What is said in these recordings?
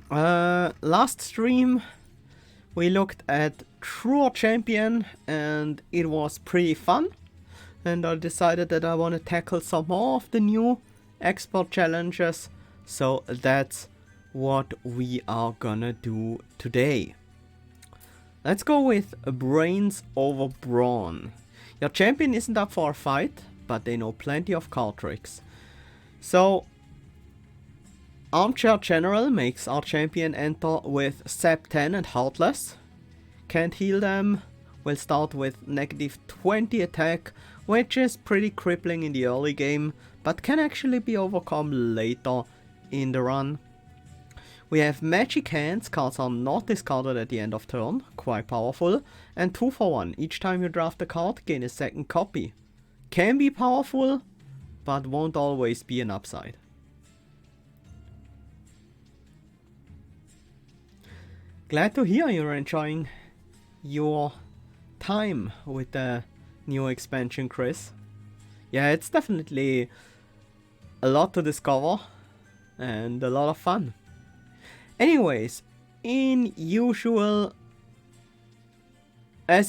Last stream we looked at True Champion and it was pretty fun. And I decided that I want to tackle some more of the new export challenges. So that's what we are gonna do today. Let's go with Brains over Brawn. Your champion isn't up for a fight, but they know plenty of card tricks. So, Armchair General makes our champion enter with Sap 10 and Heartless. Can't heal them. We'll start with negative 20 attack, which is pretty crippling in the early game, but can actually be overcome later in the run. We have Magic Hands, cards are not discarded at the end of turn, quite powerful, and 2 for 1, each time you draft a card, gain a second copy. Can be powerful, but won't always be an upside. Glad to hear you're enjoying your time with the new expansion, Chris. Yeah, it's definitely a lot to discover and a lot of fun. Anyways, as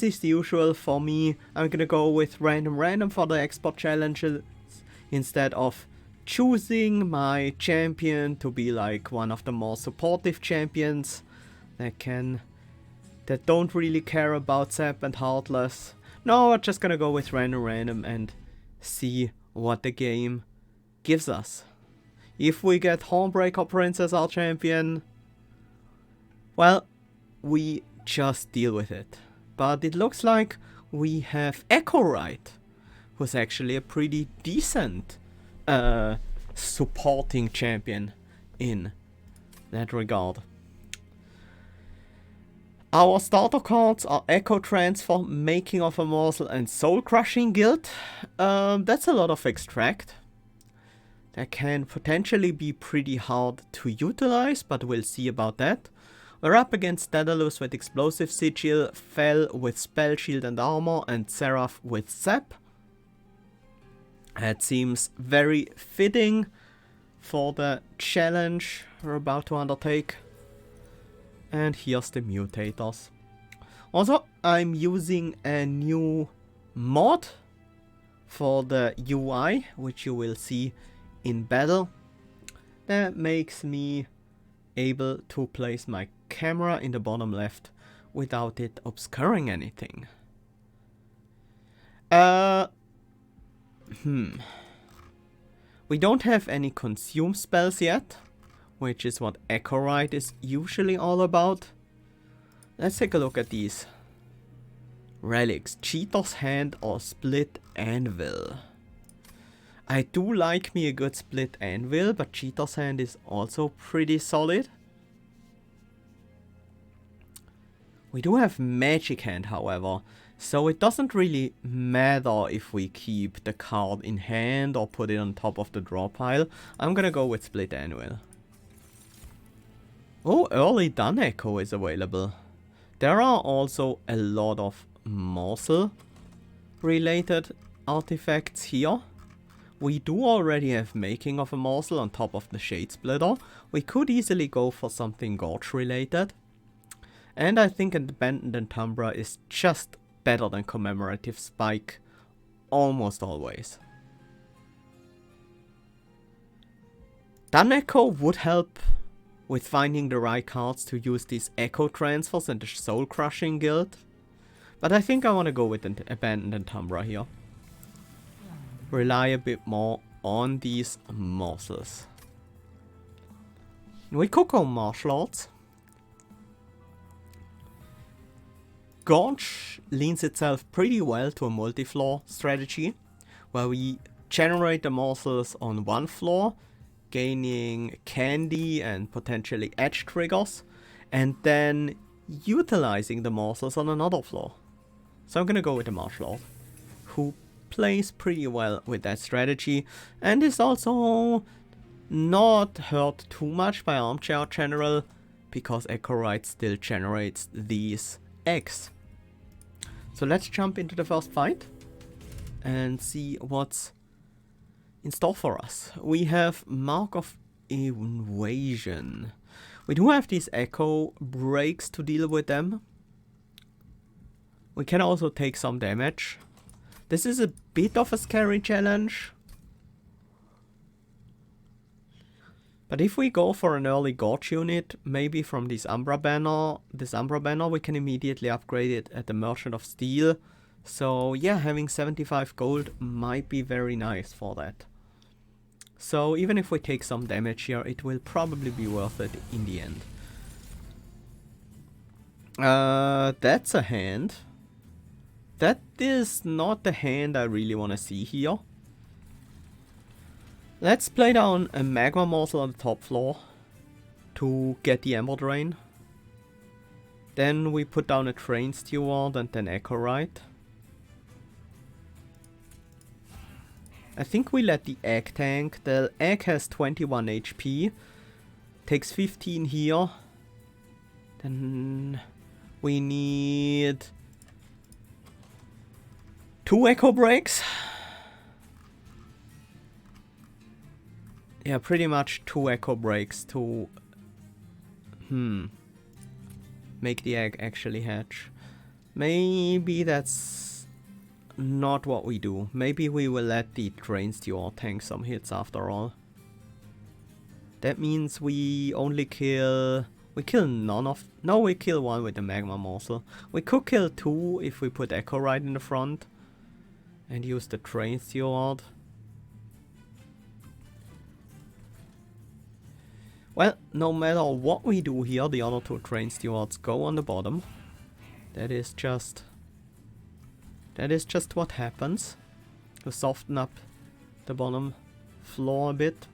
is usual for me, I'm gonna go with random for the export challenges instead of choosing my champion to be like one of the more supportive champions that don't really care about Sap and Heartless. No, we're just gonna go with random and see what the game gives us. If we get Hornbreaker Prince as our champion, well, we just deal with it. But it looks like we have Echo Right, who's actually a pretty decent supporting champion in that regard. Our starter cards are Echo Transfer, Making of a Morsel, and Soul Crushing Guild. That's a lot of extract. That can potentially be pretty hard to utilize, but we'll see about that. We're up against Daedalus with Explosive Sigil, Fel with Spell Shield and Armor, and Seraph with Sap. That seems very fitting for the challenge we're about to undertake. And here's the Mutators. Also, I'm using a new mod for the UI, which you will see in battle. That makes me able to place my camera in the bottom left without it obscuring anything. We don't have any consume spells yet, which is what Echo Right is usually all about. Let's take a look at these relics. Cheater's Hand or Split Anvil. I do like me a good Split Anvil, but Cheater's Hand is also pretty solid. We do have Magic Hand, however, so it doesn't really matter if we keep the card in hand or put it on top of the draw pile. I'm gonna go with Split Anvil. Oh, early Dun Echo is available. There are also a lot of morsel related artifacts here. We do already have Making of a Morsel on top of the Shade Splitter. We could easily go for something Gorge related. And I think Abandoned Umbra is just better than Commemorative Spike almost always. Dun Echo would help with finding the right cards to use these Echo Transfers and the Soul Crushing Guild. But I think I want to go with Abandoned Umbra here. Rely a bit more on these morsels. We could go Martial Arts. Gorge leans itself pretty well to a multi-floor strategy, where we generate the morsels on one floor, gaining candy and potentially edge triggers, and then utilizing the morsels on another floor. So I'm gonna go with the Martial Art, who plays pretty well with that strategy, and is also not hurt too much by Armchair General, because Echo Right still generates these eggs. So let's jump into the first fight and see what's in store for us. We have Mark of Invasion. We do have these echo breaks to deal with them. We can also take some damage. This is a bit of a scary challenge. But if we go for an early Gorge unit, maybe from this Umbra Banner, we can immediately upgrade it at the Merchant of Steel. So yeah, having 75 gold might be very nice for that. So even if we take some damage here, it will probably be worth it in the end. That's a hand. That is not the hand I really want to see here. Let's play down a Magma Morsel on the top floor to get the Ember Drain. Then we put down a Train Steward and then Echo Rite. I think we let the egg tank. The egg has 21 HP. Takes 15 here. Then we need 2 Echo Breaks. Yeah, pretty much 2 Echo Breaks to make the egg actually hatch. Maybe that's not what we do. Maybe we will let the Train Steward tank some hits after all. That means we only kill... We kill none of... No, we kill 1 with the Magma Morsel. We could kill 2 if we put Echo right in the front. And use the Train Steward. Well, no matter what we do here, the other 2 Train Stewards go on the bottom. That is just what happens. To soften up the bottom floor a bit.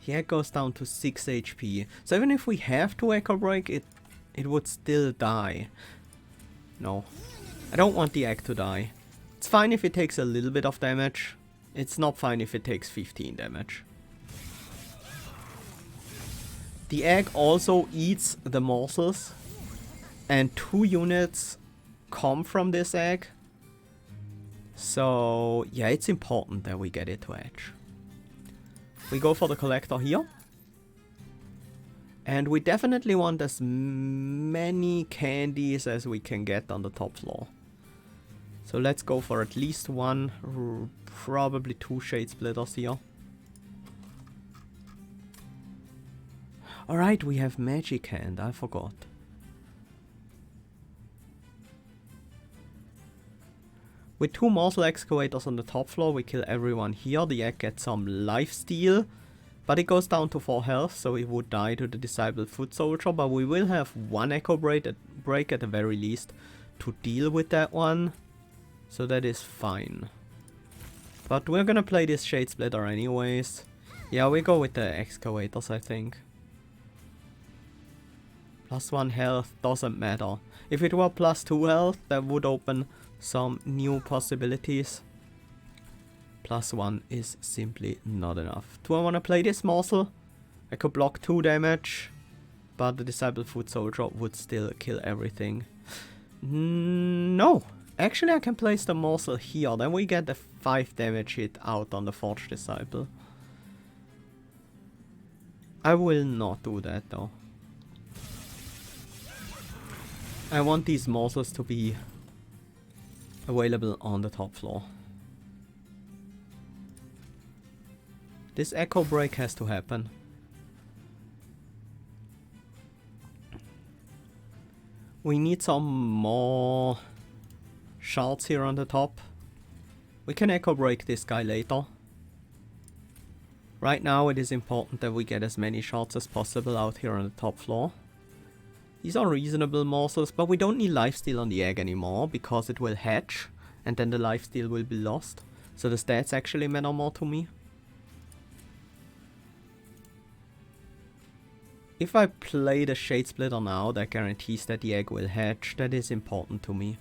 The egg goes down to 6 HP. So even if we have to Echo Break, it would still die. No. I don't want the egg to die. It's fine if it takes a little bit of damage. It's not fine if it takes 15 damage. The egg also eats the morsels. And 2 units come from this egg. So yeah, it's important that we get it to edge. We go for the collector here. And we definitely want as many candies as we can get on the top floor. So let's go for at least 1, probably 2 Shade Splitters here. Alright, we have Magic Hand, I forgot. With 2 Morsel Excavators on the top floor, we kill everyone here. The egg gets some lifesteal, but it goes down to 4 health, so it would die to the Disabled Foot Soldier. But we will have 1 Echo Break at the very least to deal with that one. So that is fine. But we're gonna play this Shade Splitter anyways. Yeah, we go with the Excavators, I think. +1 health doesn't matter. If it were +2 health, that would open some new possibilities. +1 is simply not enough. Do I want to play this morsel? I could block 2 damage, but the Disabled Foot Soldier would still kill everything. No! Actually, I can place the morsel here, then we get the 5 damage hit out on the Forged Disciple. I will not do that though. I want these morsels to be available on the top floor. This Echo Break has to happen. We need some more shards here on the top. We can Echo Break this guy later. Right now it is important that we get as many shards as possible out here on the top floor. These are reasonable morsels, but we don't need lifesteal on the egg anymore because it will hatch and then the lifesteal will be lost. So the stats actually matter more to me. If I play the Shade Splitter now, that guarantees that the egg will hatch. That is important to me.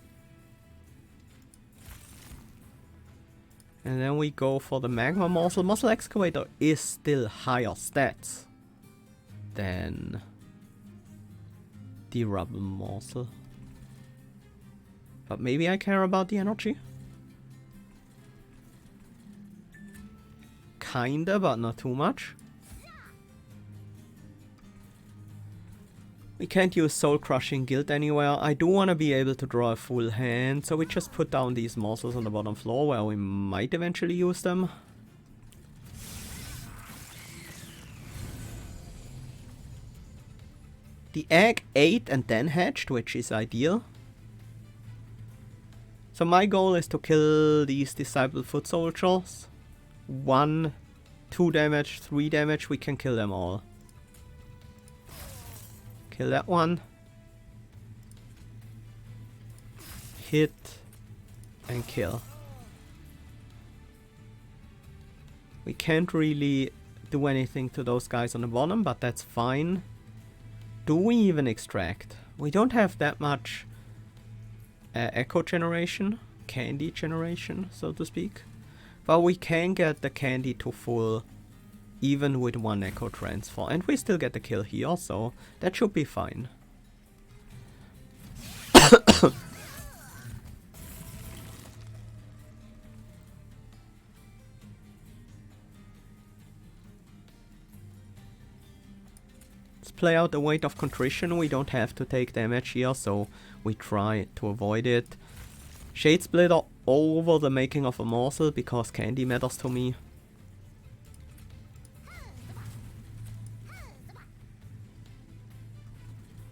And then we go for the Magma Morsel. Morsel Excavator is still higher stats than the Rubble Morsel. But maybe I care about the energy? Kinda, but not too much. We can't use Soul Crushing Guild anywhere. I do want to be able to draw a full hand, so we just put down these morsels on the bottom floor where we might eventually use them. The egg ate and then hatched, which is ideal. So my goal is to kill these Disciple Foot Soldiers. 1, 2 damage, 3 damage, we can kill them all. Kill that one. Hit. And kill. We can't really do anything to those guys on the bottom, but that's fine. Do we even extract? We don't have that much echo generation, candy generation, so to speak. But we can get the candy to full even with 1 echo transfer. And we still get the kill here, so that should be fine. Let's play out the Weight of Contrition. We don't have to take damage here, so we try to avoid it. Shade Splitter over the making of a morsel because candy matters to me.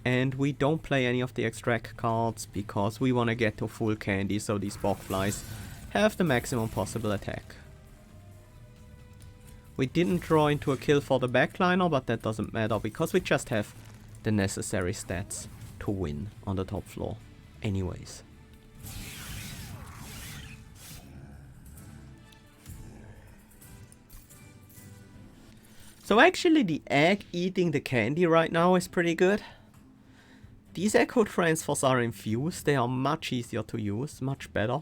And we don't play any of the extract cards because we want to get to full candy so these bogflies have the maximum possible attack. We didn't draw into a kill for the backliner, but that doesn't matter because we just have the necessary stats to win on the top floor anyways. So actually the egg eating the candy right now is pretty good. These echo transfers are infused, they are much easier to use, much better.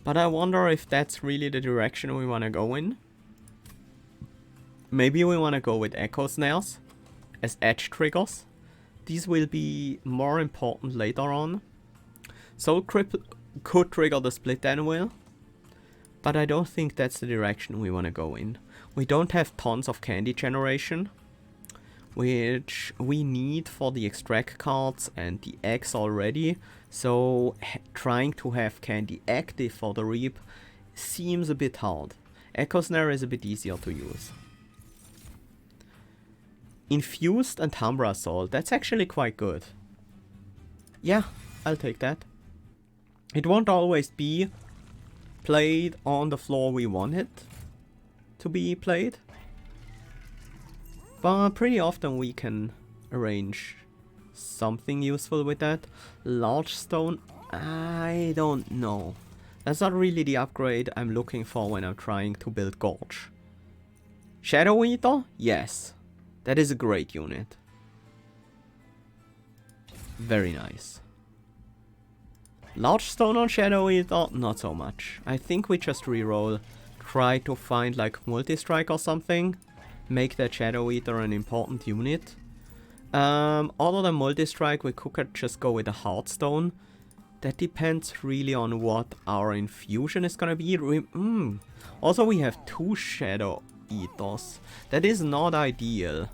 But I wonder if that's really the direction we want to go in. Maybe we want to go with echo snares as edge triggers. These will be more important later on. Soul Cripple could trigger the split anvil, but I don't think that's the direction we want to go in. We don't have tons of candy generation, which we need for the extract cards and the eggs already, so trying to have candy active for the reap seems a bit hard. Echo Snare is a bit easier to use. Infused and Umbra Assault, that's actually quite good. Yeah, I'll take that. It won't always be played on the floor we want it to be played, but pretty often we can arrange something useful with that. Large stone, I don't know. That's not really the upgrade I'm looking for when I'm trying to build Gorge. Shadow Eater? Yes. That is a great unit. Very nice. Large stone on Shadow Eater? Not so much. I think we just reroll. Try to find like multi-strike or something. Make that Shadow Eater an important unit. Other than multi-strike, we could just go with a Heartstone. That depends really on what our infusion is gonna be. Also, we have 2 Shadow Eaters. That is not ideal.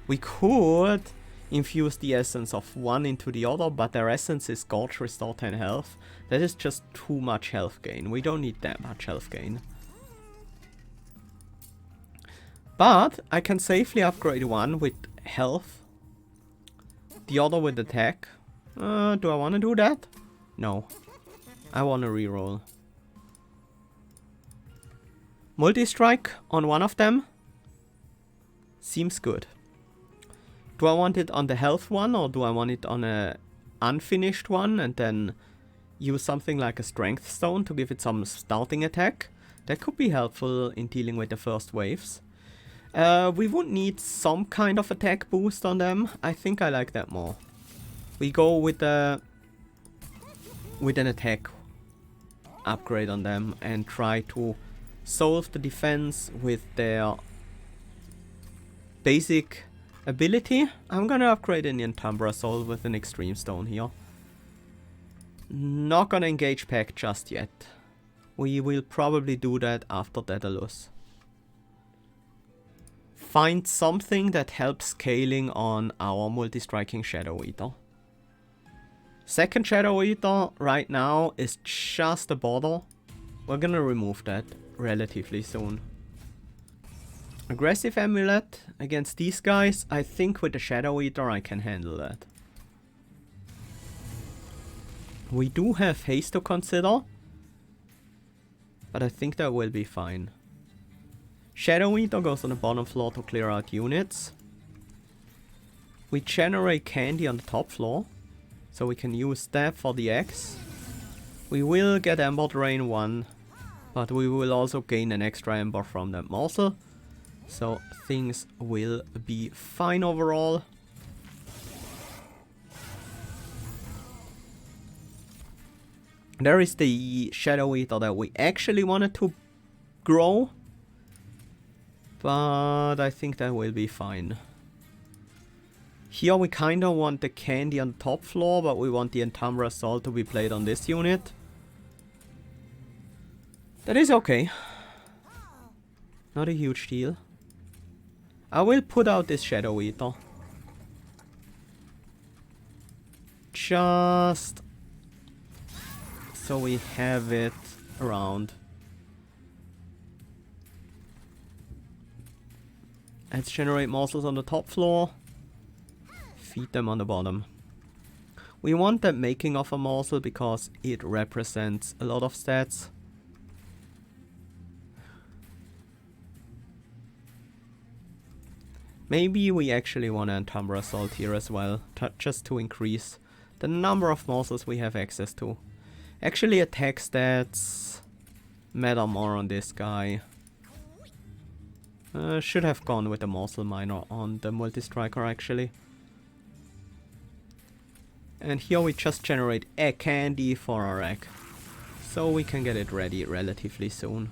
We could infuse the essence of one into the other, but their essence is Gorge Restore 10 health. That is just too much health gain. We don't need that much health gain. But I can safely upgrade one with health, the other with attack. Do I want to do that? No. I want to reroll. Multi-strike on one of them seems good. Do I want it on the health one, or do I want it on a unfinished one and then use something like a strength stone to give it some starting attack? That could be helpful in dealing with the first waves. We would need some kind of attack boost on them. I think I like that more. We go with an attack upgrade on them and try to solve the defense with their basic ability. I'm gonna upgrade an Umbra Soul with an Extreme Stone here. Not gonna engage Pack just yet. We will probably do that after Daedalus. find something that helps scaling on our multi-striking Shadow Eater. Second Shadow Eater right now is just a border. We're gonna remove that relatively soon. Aggressive Amulet against these guys. I think with the Shadow Eater I can handle that. We do have haste to consider, but I think that will be fine. Shadow Eater goes on the bottom floor to clear out units. We generate candy on the top floor, so we can use that for the X. We will get Ember Drain 1, but we will also gain an extra Ember from that morsel. So things will be fine overall. There is the Shadow Eater that we actually wanted to grow, but I think that will be fine. Here we kinda want the candy on the top floor, but we want the Enhancements Assault to be played on this unit. That is okay. Not a huge deal. I will put out this Shadow Eater. Just so we have it around. Let's generate morsels on the top floor. Feed them on the bottom. We want that making of a morsel because it represents a lot of stats. Maybe we actually want an Enhancements Assault here as well, just to increase the number of morsels we have access to. Actually, attack stats matter more on this guy. Should have gone with the morsel miner on the multi-striker actually. And here we just generate egg candy for our egg, so we can get it ready relatively soon.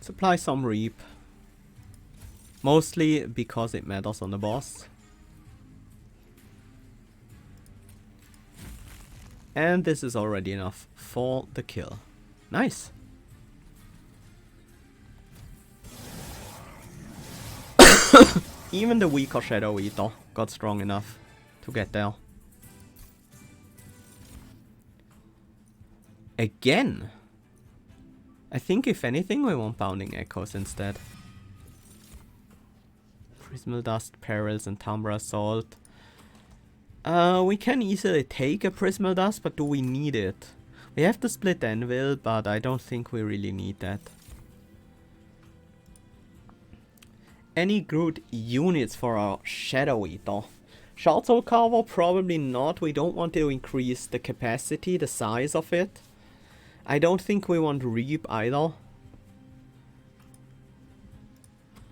Supply some reap, mostly because it matters on the boss. And this is already enough for the kill. Nice. Even the weaker Shadow Eater got strong enough to get there. Again? I think if anything we want Bounding Echoes instead. Prismal Dust, Perils, and Umbra Assault. We can easily take a Prismal Dust, but do we need it? We have the Split Anvil, but I don't think we really need that. Any good units for our Shadow Eater? Shard Soul Carver? Probably not. We don't want to increase the capacity, the size of it. I don't think we want Reap either.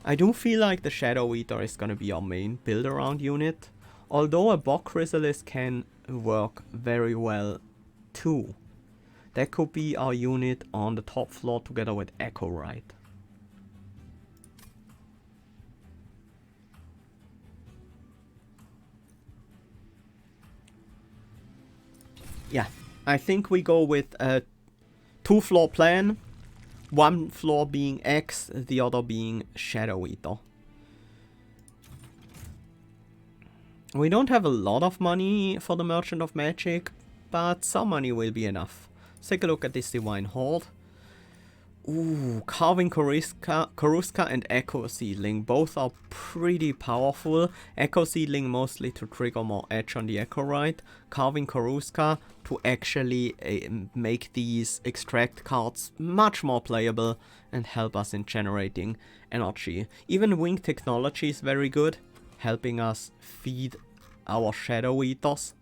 I do feel like the Shadow Eater is gonna be our main build around unit. Although a Bog Chrysalis can work very well too. That could be our unit on the top floor together with Echo Rite. Yeah, I think we go with a 2-floor plan. One floor being X, the other being Shadow Eater. We don't have a lot of money for the Merchant of Magic, but some money will be enough. Let's take a look at this Divine Hoard. Ooh, Carving Karuska and Echo Seedling. Both are pretty powerful. Echo Seedling mostly to trigger more edge on the Echo Rite. Carving Karuska to actually make these extract cards much more playable and help us in generating energy. Even Wing Technology is very good, helping us feed our Shadow Eaters.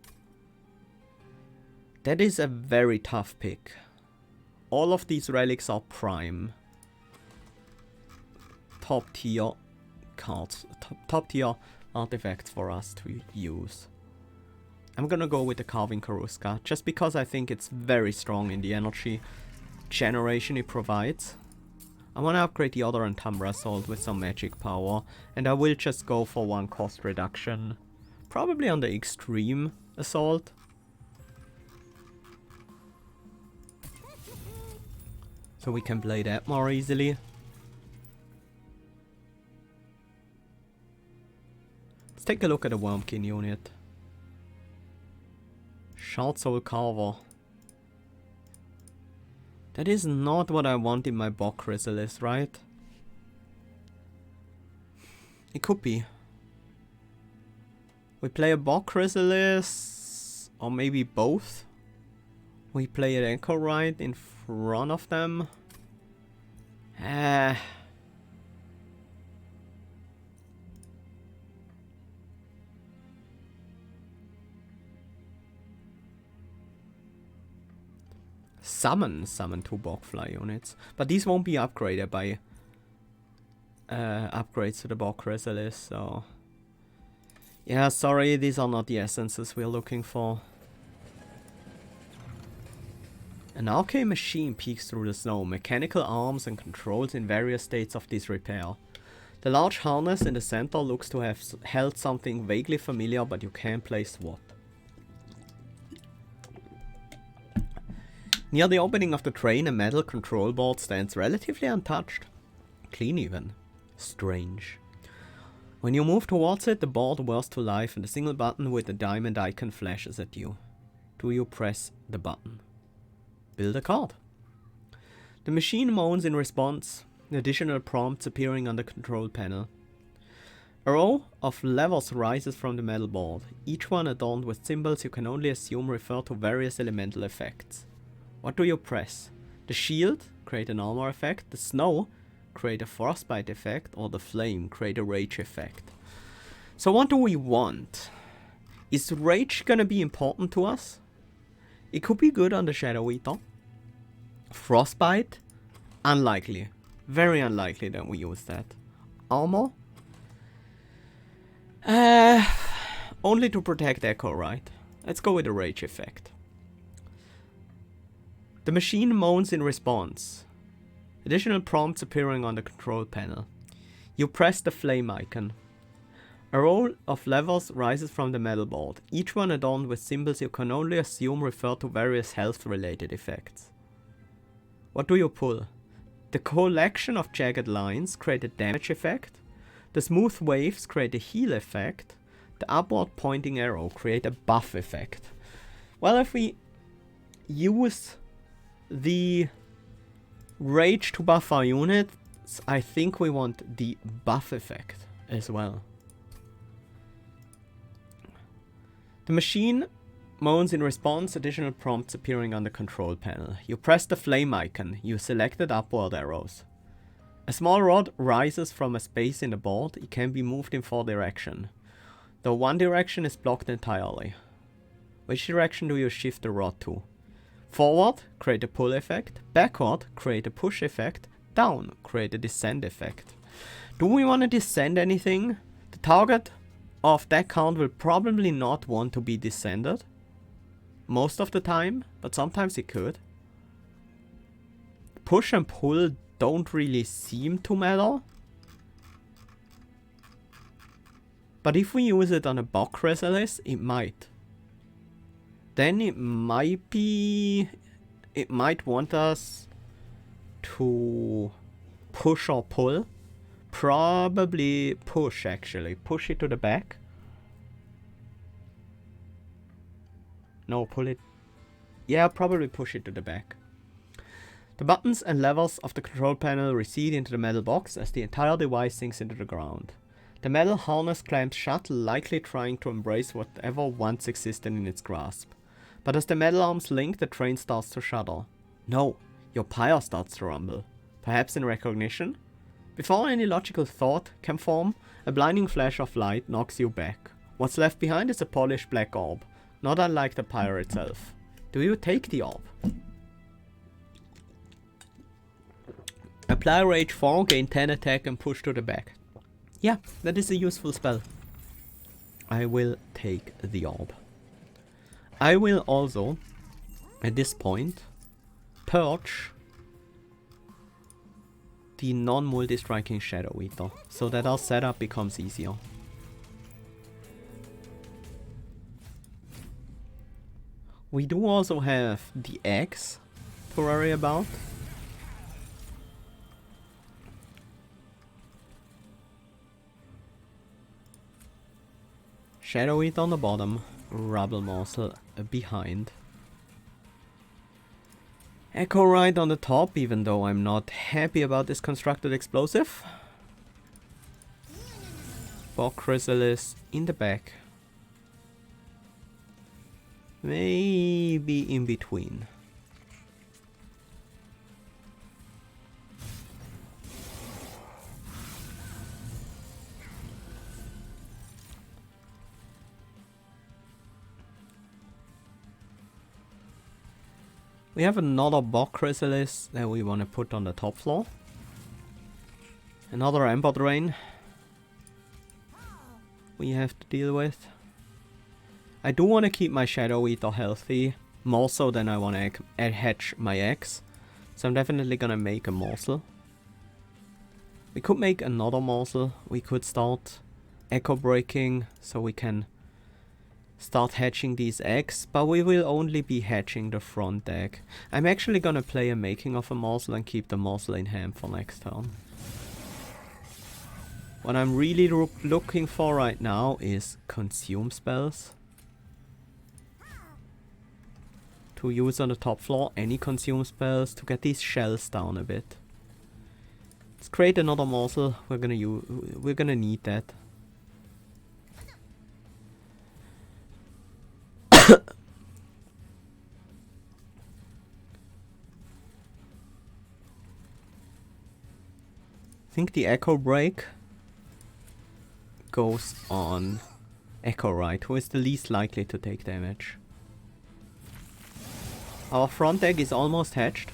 That is a very tough pick. All of these relics are prime. Top tier cards, top tier artifacts for us to use. I'm gonna go with the Carving Karuska, just because I think it's very strong in the energy generation it provides. I wanna upgrade the other Enhancements Assault with some magic power, and I will just go for one cost reduction. Probably on the Extreme Assault. So we can play that more easily. Let's take a look at the Wurmkin unit. Shard Soul Carver. That is not what I want in my Bog Chrysalis, right? It could be. We play a Bog Chrysalis, or maybe both. We play an Echo right in front of them. Summon 2 Bogfly units. But these won't be upgraded by upgrades to the Bog Chrysalis, so... Yeah, sorry, these are not the essences we're looking for. An arcane machine peeks through the snow, mechanical arms and controls in various states of disrepair. The large harness in the center looks to have held something vaguely familiar, but you can't place what. Near the opening of the train, a metal control board stands relatively untouched. Clean even. Strange. When you move towards it, the board whirs to life and a single button with a diamond icon flashes at you. Do you press the button? Build a card. The machine moans in response, additional prompts appearing on the control panel. A row of levers rises from the metal board, each one adorned with symbols you can only assume refer to various elemental effects. What do you press? The shield, create an armor effect, the snow, create a frostbite effect, or the flame, create a rage effect. So what do we want? Is rage gonna be important to us? It could be good on the Shadow Eater. Frostbite? Unlikely. Very unlikely that we use that. Armor? Only to protect Echo, right? Let's go with the rage effect. The machine moans in response. Additional prompts appearing on the control panel. You press the flame icon. A row of levers rises from the metal board, each one adorned with symbols you can only assume refer to various health-related effects. What do you pull? The collection of jagged lines create a damage effect. The smooth waves create a heal effect. The upward pointing arrow create a buff effect. Well, if we use the rage to buff our units, I think we want the buff effect as well. The machine moans in response, additional prompts appearing on the control panel. You press the flame icon, you selected upward arrows. A small rod rises from a space in the board, it can be moved in 4 directions. Though one direction is blocked entirely. Which direction do you shift the rod to? Forward, create a pull effect. Backward, create a push effect. Down, create a descend effect. Do we want to descend anything? The target of that count will probably not want to be descended. Most of the time, but sometimes it could. Push and pull don't really seem to matter. But if we use it on a Bog Chrysalis, it might. Then it might want us to push or pull. Probably push, actually. Push it to the back. No, pull it. Yeah, probably push it to the back. The buttons and levers of the control panel recede into the metal box as the entire device sinks into the ground. The metal harness clamps shut, likely trying to embrace whatever once existed in its grasp. But as the metal arms link, the train starts to shudder. No, your pyre starts to rumble. Perhaps in recognition? Before any logical thought can form, a blinding flash of light knocks you back. What's left behind is a polished black orb, not unlike the pyre itself. Do you take the orb? Apply Rage 4, gain 10 attack and push to the back. Yeah, that is a useful spell. I will take the orb. I will also, at this point, purge the non-multi-striking Shadow Eater, so that our setup becomes easier. We do also have the eggs to worry about. Shadow Eater on the bottom, Rubble Morsel behind. Echo Ride on the top, even though I'm not happy about this constructed explosive. Bog Chrysalis in the back. Maybe in between. We have another Bog Chrysalis that we want to put on the top floor. Another Ember Drain we have to deal with. I do want to keep my Shadow Eater healthy, more so than I want to hatch my eggs. So I'm definitely gonna make a morsel. We could make another morsel. We could start echo breaking so we can start hatching these eggs, but we will only be hatching the front egg. I'm actually gonna play a making of a morsel and keep the morsel in hand for next turn. What I'm really looking for right now is consume spells. To use on the top floor, any consume spells to get these shells down a bit. Let's create another morsel. We're gonna need that. I think the Echo Break goes on Echo Ride, who is the least likely to take damage. Our front egg is almost hatched.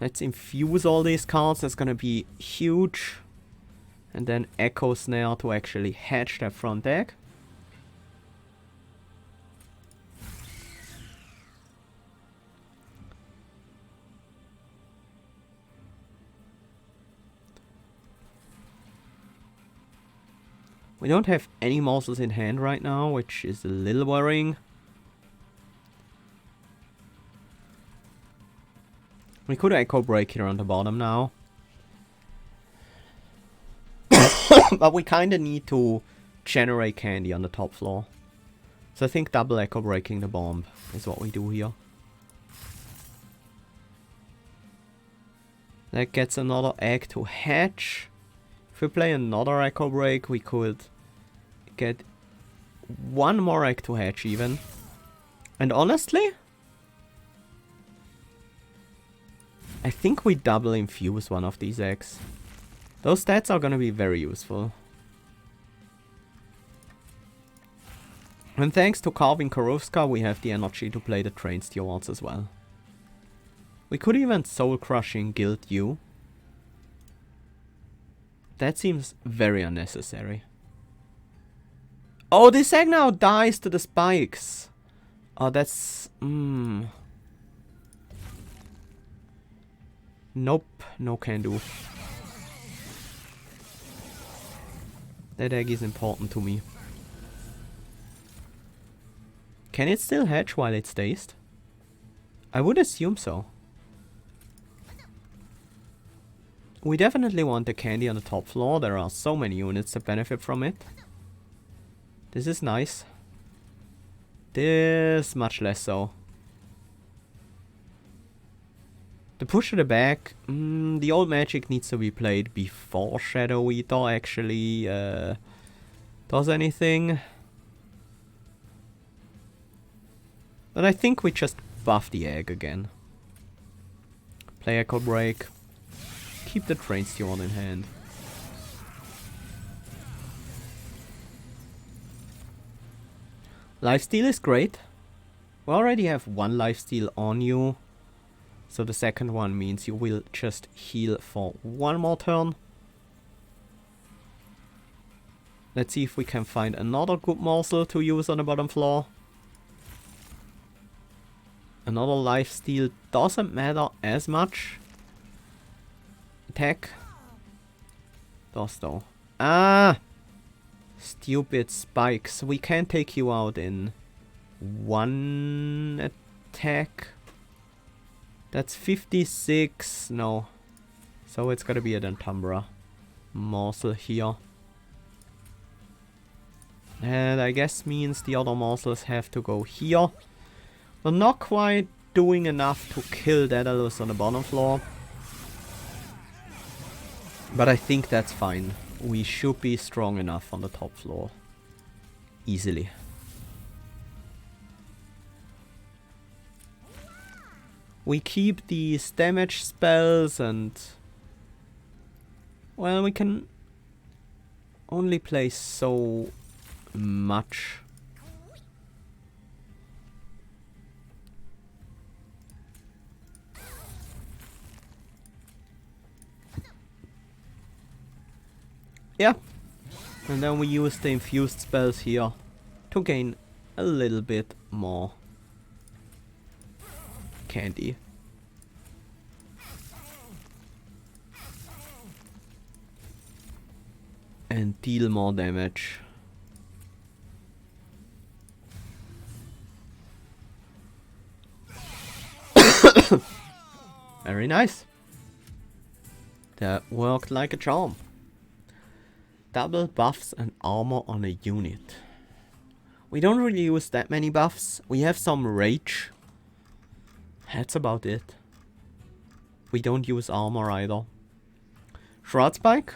Let's infuse all these cards, that's gonna be huge. And then Echo Snare to actually hatch that front egg. We don't have any morsels in hand right now, which is a little worrying. We could Echo Break here on the bottom now. But we kinda need to generate candy on the top floor. So I think double Echo Breaking the bomb is what we do here. That gets another egg to hatch. If we play another Echo Break, we could get one more egg to hatch even. And honestly, I think we double infuse one of these eggs. Those stats are gonna be very useful. And thanks to Carving Karovska, we have the energy to play the Train Stewards as well. We could even Soul Crushing Guild you. That seems very unnecessary. Oh, this egg now dies to the spikes. Oh, that's... Nope, no can do. That egg is important to me. Can it still hatch while it's dazed? I would assume so. We definitely want the candy on the top floor. There are so many units that benefit from it. This is nice. This much less so. The push to the back. The old magic needs to be played before Shadow Eater actually does anything. But I think we just buff the egg again. Play Echo Break. Keep the Train Steward in hand. Lifesteal is great. We already have one lifesteal on you. So the second one means you will just heal for one more turn. Let's see if we can find another good morsel to use on the bottom floor. Another lifesteal doesn't matter as much. Attack. Does though. Ah! Stupid spikes. We can take you out in one attack. That's 56. No. So it's gotta be a Dentumbra. morsel here. And I guess means the other morsels have to go here. We're not quite doing enough to kill Daedalus on the bottom floor. But I think that's fine. We should be strong enough on the top floor. Easily. We keep these damage spells and... well, we can only play so much. Yeah. And then we use the infused spells here to gain a little bit more candy. And deal more damage. Very nice. That worked like a charm. Double buffs and armor on a unit. We don't really use that many buffs. We have some rage. That's about it. We don't use armor either. Shroud Spike.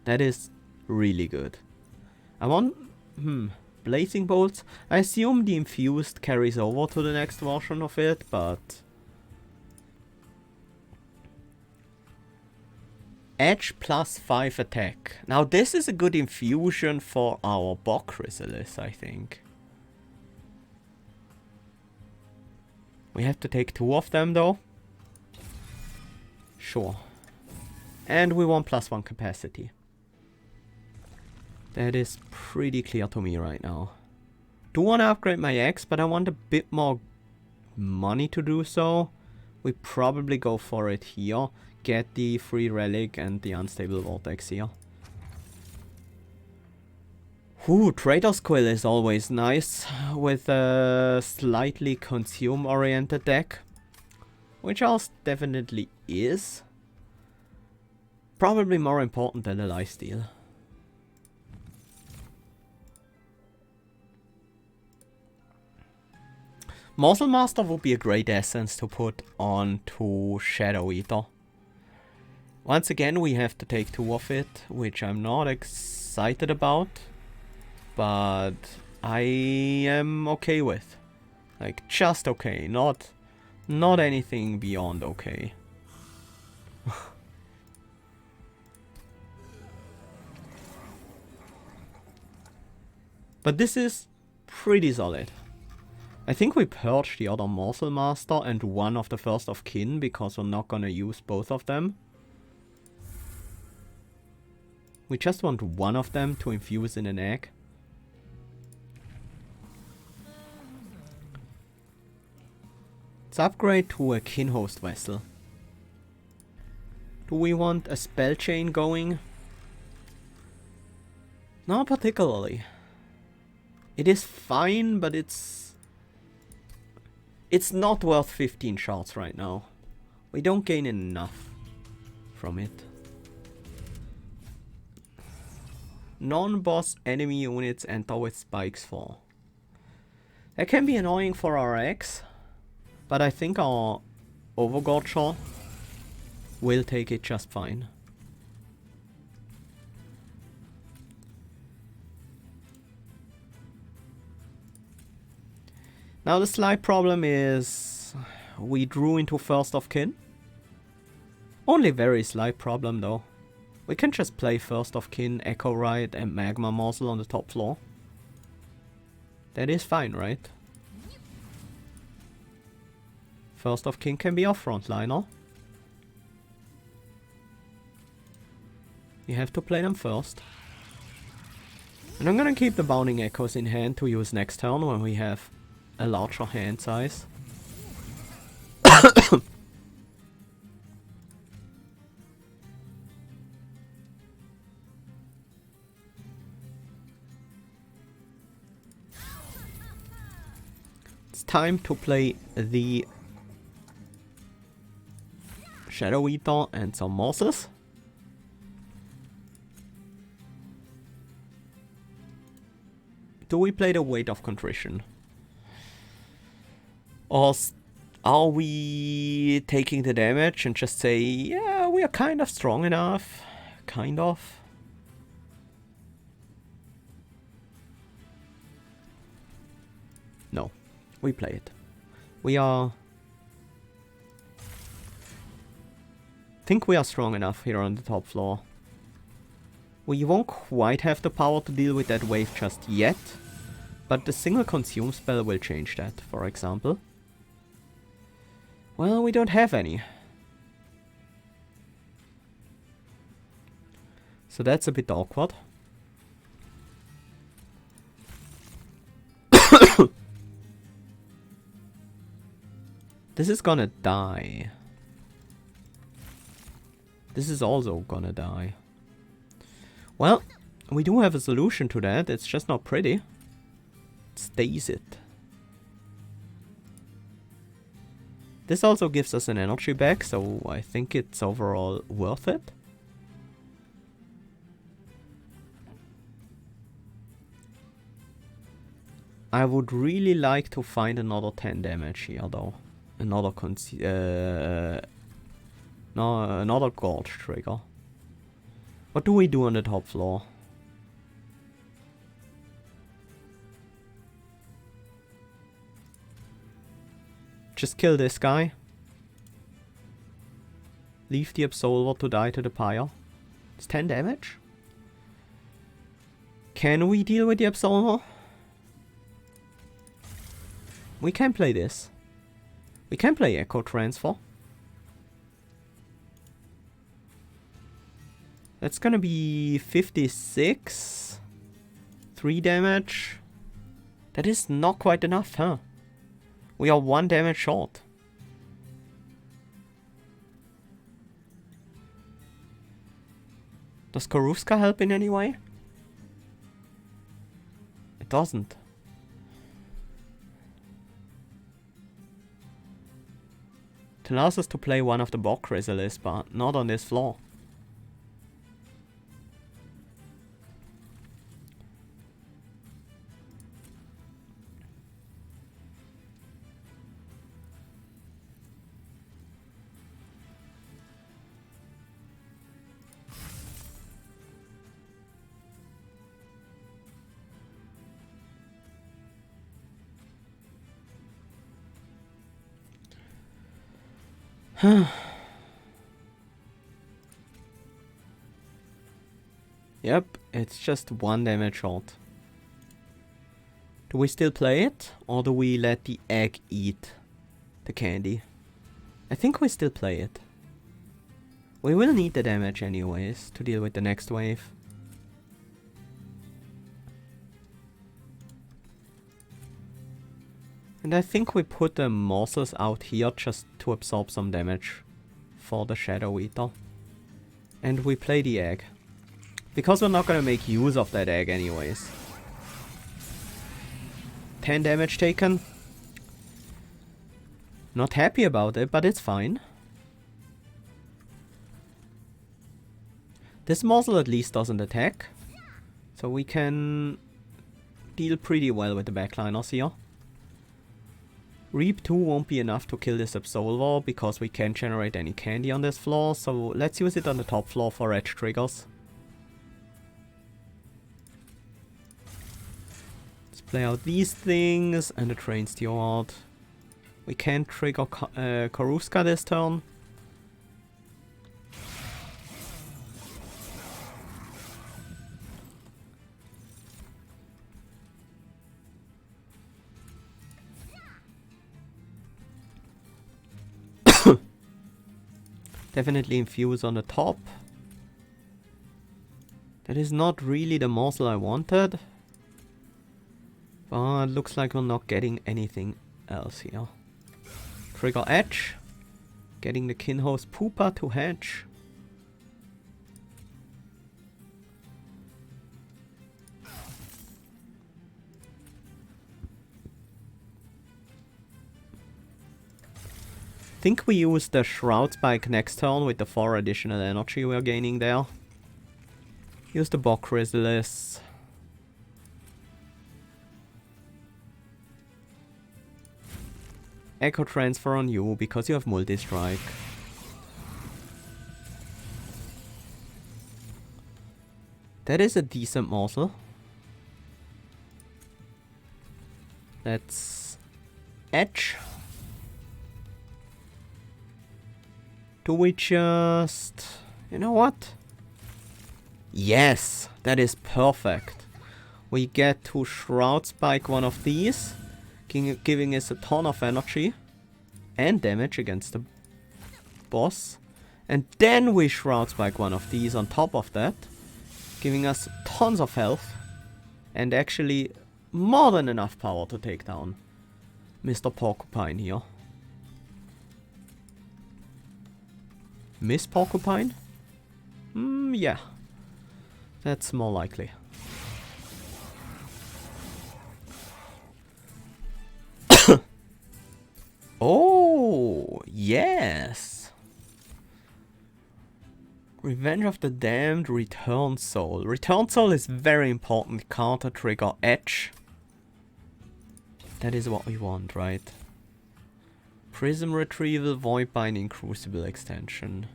That is really good. I want... Blazing Bolts. I assume the infused carries over to the next version of it, but... Edge plus 5 attack. Now this is a good infusion for our Bog Chrysalis, I think. We have to take 2 of them though. Sure. And we want +1 capacity. That is pretty clear to me right now. Do want to upgrade my axe, but I want a bit more money to do so. We probably go for it here. Get the free relic and the unstable vortex here. Ooh, Trader's Quill is always nice with a slightly consume oriented deck. Which ours definitely is. Probably more important than a lifesteal. Morsel Master would be a great essence to put onto Shadow Eater. Once again, we have to take 2 of it, which I'm not excited about, but I am okay with. Like, just okay, not anything beyond okay. But this is pretty solid. I think we purged the other Morsel Master and one of the First of Kin, because we're not gonna use both of them. We just want one of them to infuse in an egg. Let's upgrade to a Kin Host Vessel. Do we want a spell chain going? Not particularly. It is fine, but it's not worth 15 shards right now. We don't gain enough from it. Non-boss enemy units enter with spikes 4. That can be annoying for our X, but I think our Overgorger will take it just fine. Now the slight problem is we drew into First of Kin. Only very slight problem though. We can just play First of Kin, Echo Ride and Magma Morsel on the top floor. That is fine, right? First of Kin can be our frontliner. You have to play them first. And I'm gonna keep the Bounding Echoes in hand to use next turn when we have a larger hand size. It's time to play the Shadow Eater and some morsels. do we play the Weight of Contrition? Or are we taking the damage and just say, yeah, we are kind of strong enough? Kind of. No, we play it. We are... think we are strong enough here on the top floor. We won't quite have the power to deal with that wave just yet, but the single consume spell will change that, for example. Well, we don't have any. So that's a bit awkward. This is gonna die. This is also gonna die. Well, we do have a solution to that. It's just not pretty. Stays it. This also gives us an energy back, so I think it's overall worth it. I would really like to find another 10 damage here though. Another another gorge trigger. What do we do on the top floor? Just kill this guy. Leave the Absolver to die to the pyre. It's 10 damage. Can we deal with the Absolver? We can play this. We can play Echo Transfer. That's gonna be 56. 3 damage. That is not quite enough, huh? We are 1 damage short. Does Karuska help in any way? It doesn't. It allows us to play one of the Bog Chrysalids, but not on this floor. Yep, it's just 1 damage short. Do we still play it? Or do we let the egg eat the candy? I think we still play it. We will need the damage anyways to deal with the next wave. And I think we put the morsels out here just to absorb some damage for the Shadow Eater. And we play the egg. Because we're not gonna make use of that egg anyways. 10 damage taken. Not happy about it, but it's fine. This morsel at least doesn't attack. So we can deal pretty well with the backliners here. Reap 2 won't be enough to kill this Absolver because we can't generate any candy on this floor, so let's use it on the top floor for edge triggers. Let's play out these things and the Train Steward. We can't trigger Karuska this turn. Definitely infuse on the top. That is not really the morsel I wanted. But looks like we're not getting anything else here. Trigger Edge. Getting the Kinho's Pooper to hedge. I think we use the Shroud Spike next turn with the 4 additional energy we're gaining there. Use the Bog Chrysalis. Echo Transfer on you because you have multi-strike. That is a decent morsel. Let's edge. Do we just... You know what? Yes, that is perfect. We get to Shroud Spike one of these, giving us a ton of energy and damage against the boss. And then we Shroud Spike one of these on top of that, giving us tons of health and actually more than enough power to take down Mr. Porcupine here. Miss Porcupine? Yeah. That's more likely. Oh, yes! Revenge of the Damned, Return Soul. Return Soul is very important. Counter trigger edge. That is what we want, right? Prism Retrieval, Void Binding, Crucible Extension.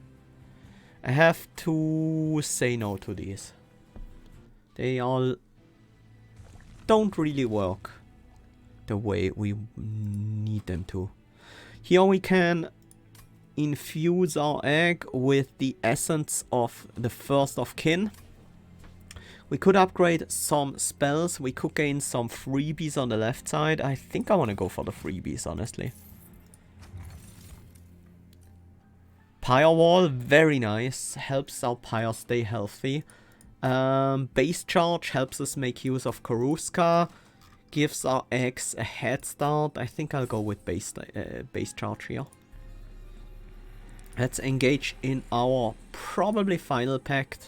I have to say no to these. They all don't really work the way we need them to. Here we can infuse our egg with the essence of the First of Kin. We could upgrade some spells. We could gain some freebies on the left side. I think I want to go for the freebies, honestly. Pyre Wall, very nice. Helps our Pyre stay healthy. Base Charge helps us make use of Karuska. Gives our eggs a head start. I think I'll go with base Charge here. Let's engage in our probably final pact.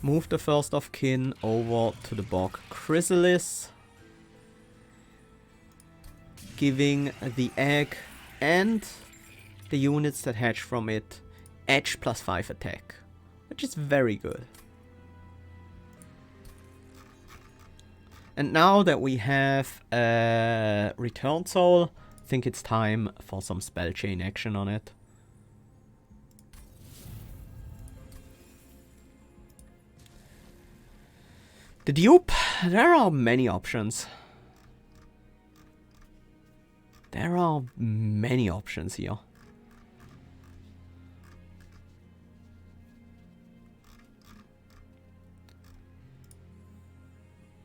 Move the First of Kin over to the Bog Chrysalis. Giving the egg and the units that hatch from it edge +5 attack, which is very good. And now that we have a Return Soul, I think it's time for some spell chain action on it. The dupe, there are many options. There are many options here.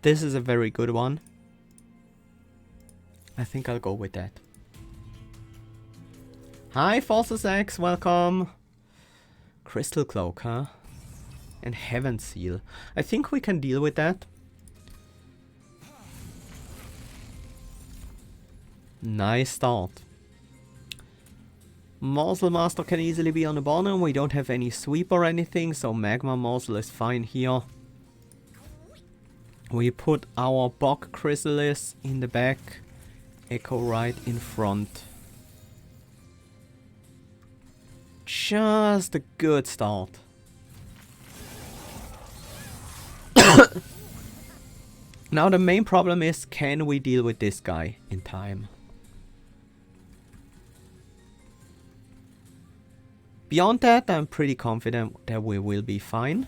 This is a very good one. I think I'll go with that. Hi, Forces X, welcome. Crystal Cloak, huh? And Heaven Seal. I think we can deal with that. Nice start. Morsel Master can easily be on the bottom. We don't have any sweep or anything, so Magma Morsel is fine here. We put our Bog Chrysalis in the back. Echo right in front. Just a good start. Now the main problem is, can we deal with this guy in time? Beyond that, I'm pretty confident that we will be fine.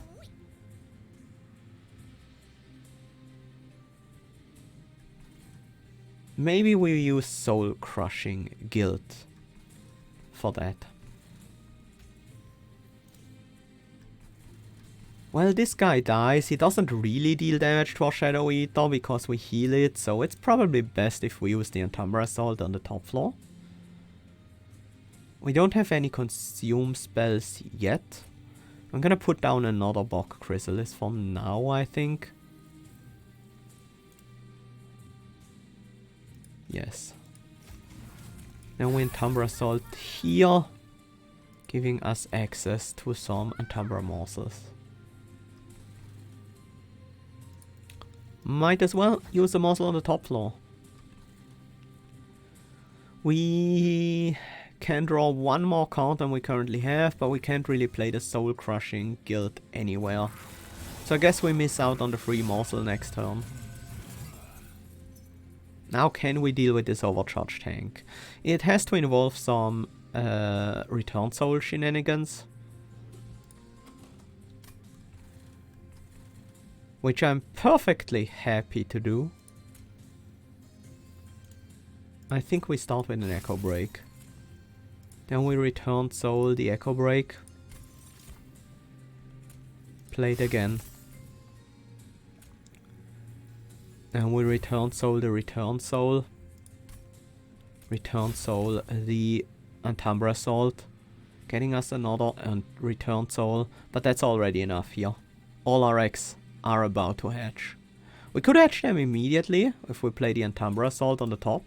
Maybe we use Soul Crushing Guild for that. Well, this guy dies. He doesn't really deal damage to our Shadow Eater because we heal it, so it's probably best if we use the Entumbra Assault on the top floor. We don't have any consume spells yet. I'm gonna put down another Bog Chrysalis for now, I think. Yes. Then we Entumbra Assault here, giving us access to some Entumbra Morsels. Might as well use the morsel on the top floor. We can draw one more card than we currently have, but we can't really play the Soul Crushing Guild anywhere. So I guess we miss out on the free morsel next turn. Now can we deal with this overcharged tank? It has to involve some return soul shenanigans. Which I'm perfectly happy to do. I think we start with an echo break. Then we return soul the echo break. Play it again. And we return soul the return soul. Return soul the Umbra Assault. Getting us another return soul. But that's already enough here. All our X are about to hatch. We could hatch them immediately if we play the Umbra Assault on the top.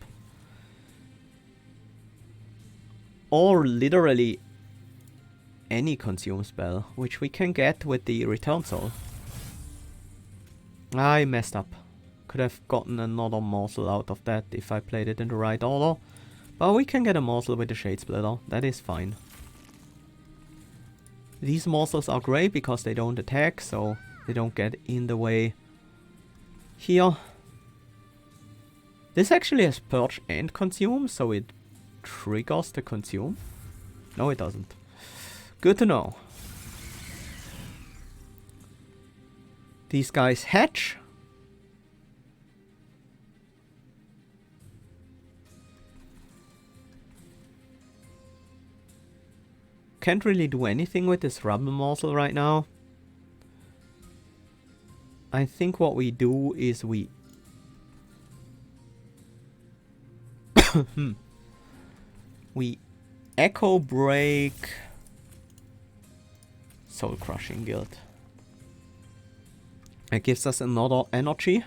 Or literally any consume spell, which we can get with the return soul. I messed up. Could have gotten another morsel out of that if I played it in the right order. But we can get a morsel with the Shade Splitter. That is fine. These morsels are great because they don't attack, so they don't get in the way here. This actually has Purge and Consume, so it triggers the Consume. No, it doesn't. Good to know. These guys hatch. Can't really do anything with this rubble morsel right now. I think what we do is we... we echo break Soul Crushing Guild. It gives us another energy.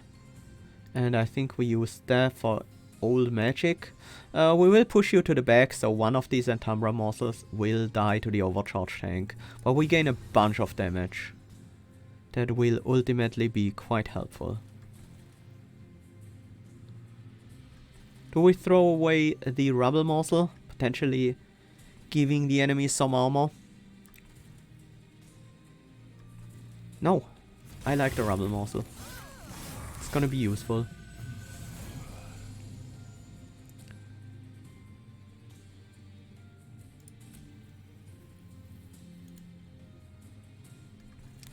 And I think we use that for old magic. We will push you to the back, so one of these Umbra morsels will die to the overcharge tank. But we gain a bunch of damage. That will ultimately be quite helpful. Do we throw away the rubble morsel? Potentially giving the enemy some armor? No. I like the rubble morsel. It's gonna be useful.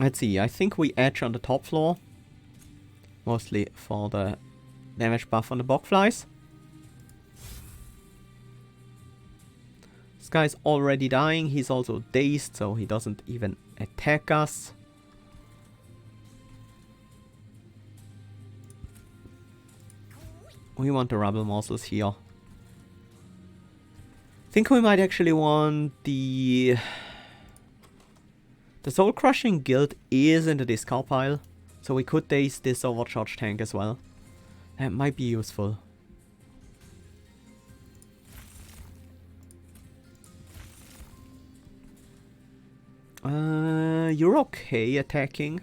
Let's see, I think we edge on the top floor. Mostly for the damage buff on the bogflies. This guy's already dying, he's also dazed, so he doesn't even attack us. We want the rubble morsels here. I think we might actually want the... The Soul Crushing Guild is in the discard pile, so we could daze this overcharged tank as well. That might be useful. You're okay attacking.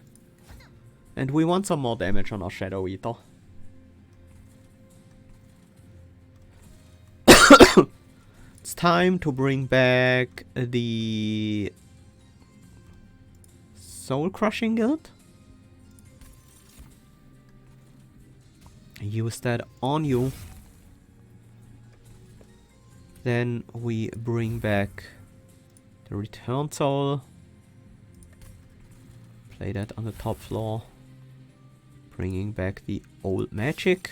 And we want some more damage on our Shadow Eater. It's time to bring back the Soul Crushing Guild. Use that on you. Then we bring back the Return Soul. Play that on the top floor. Bringing back the old magic.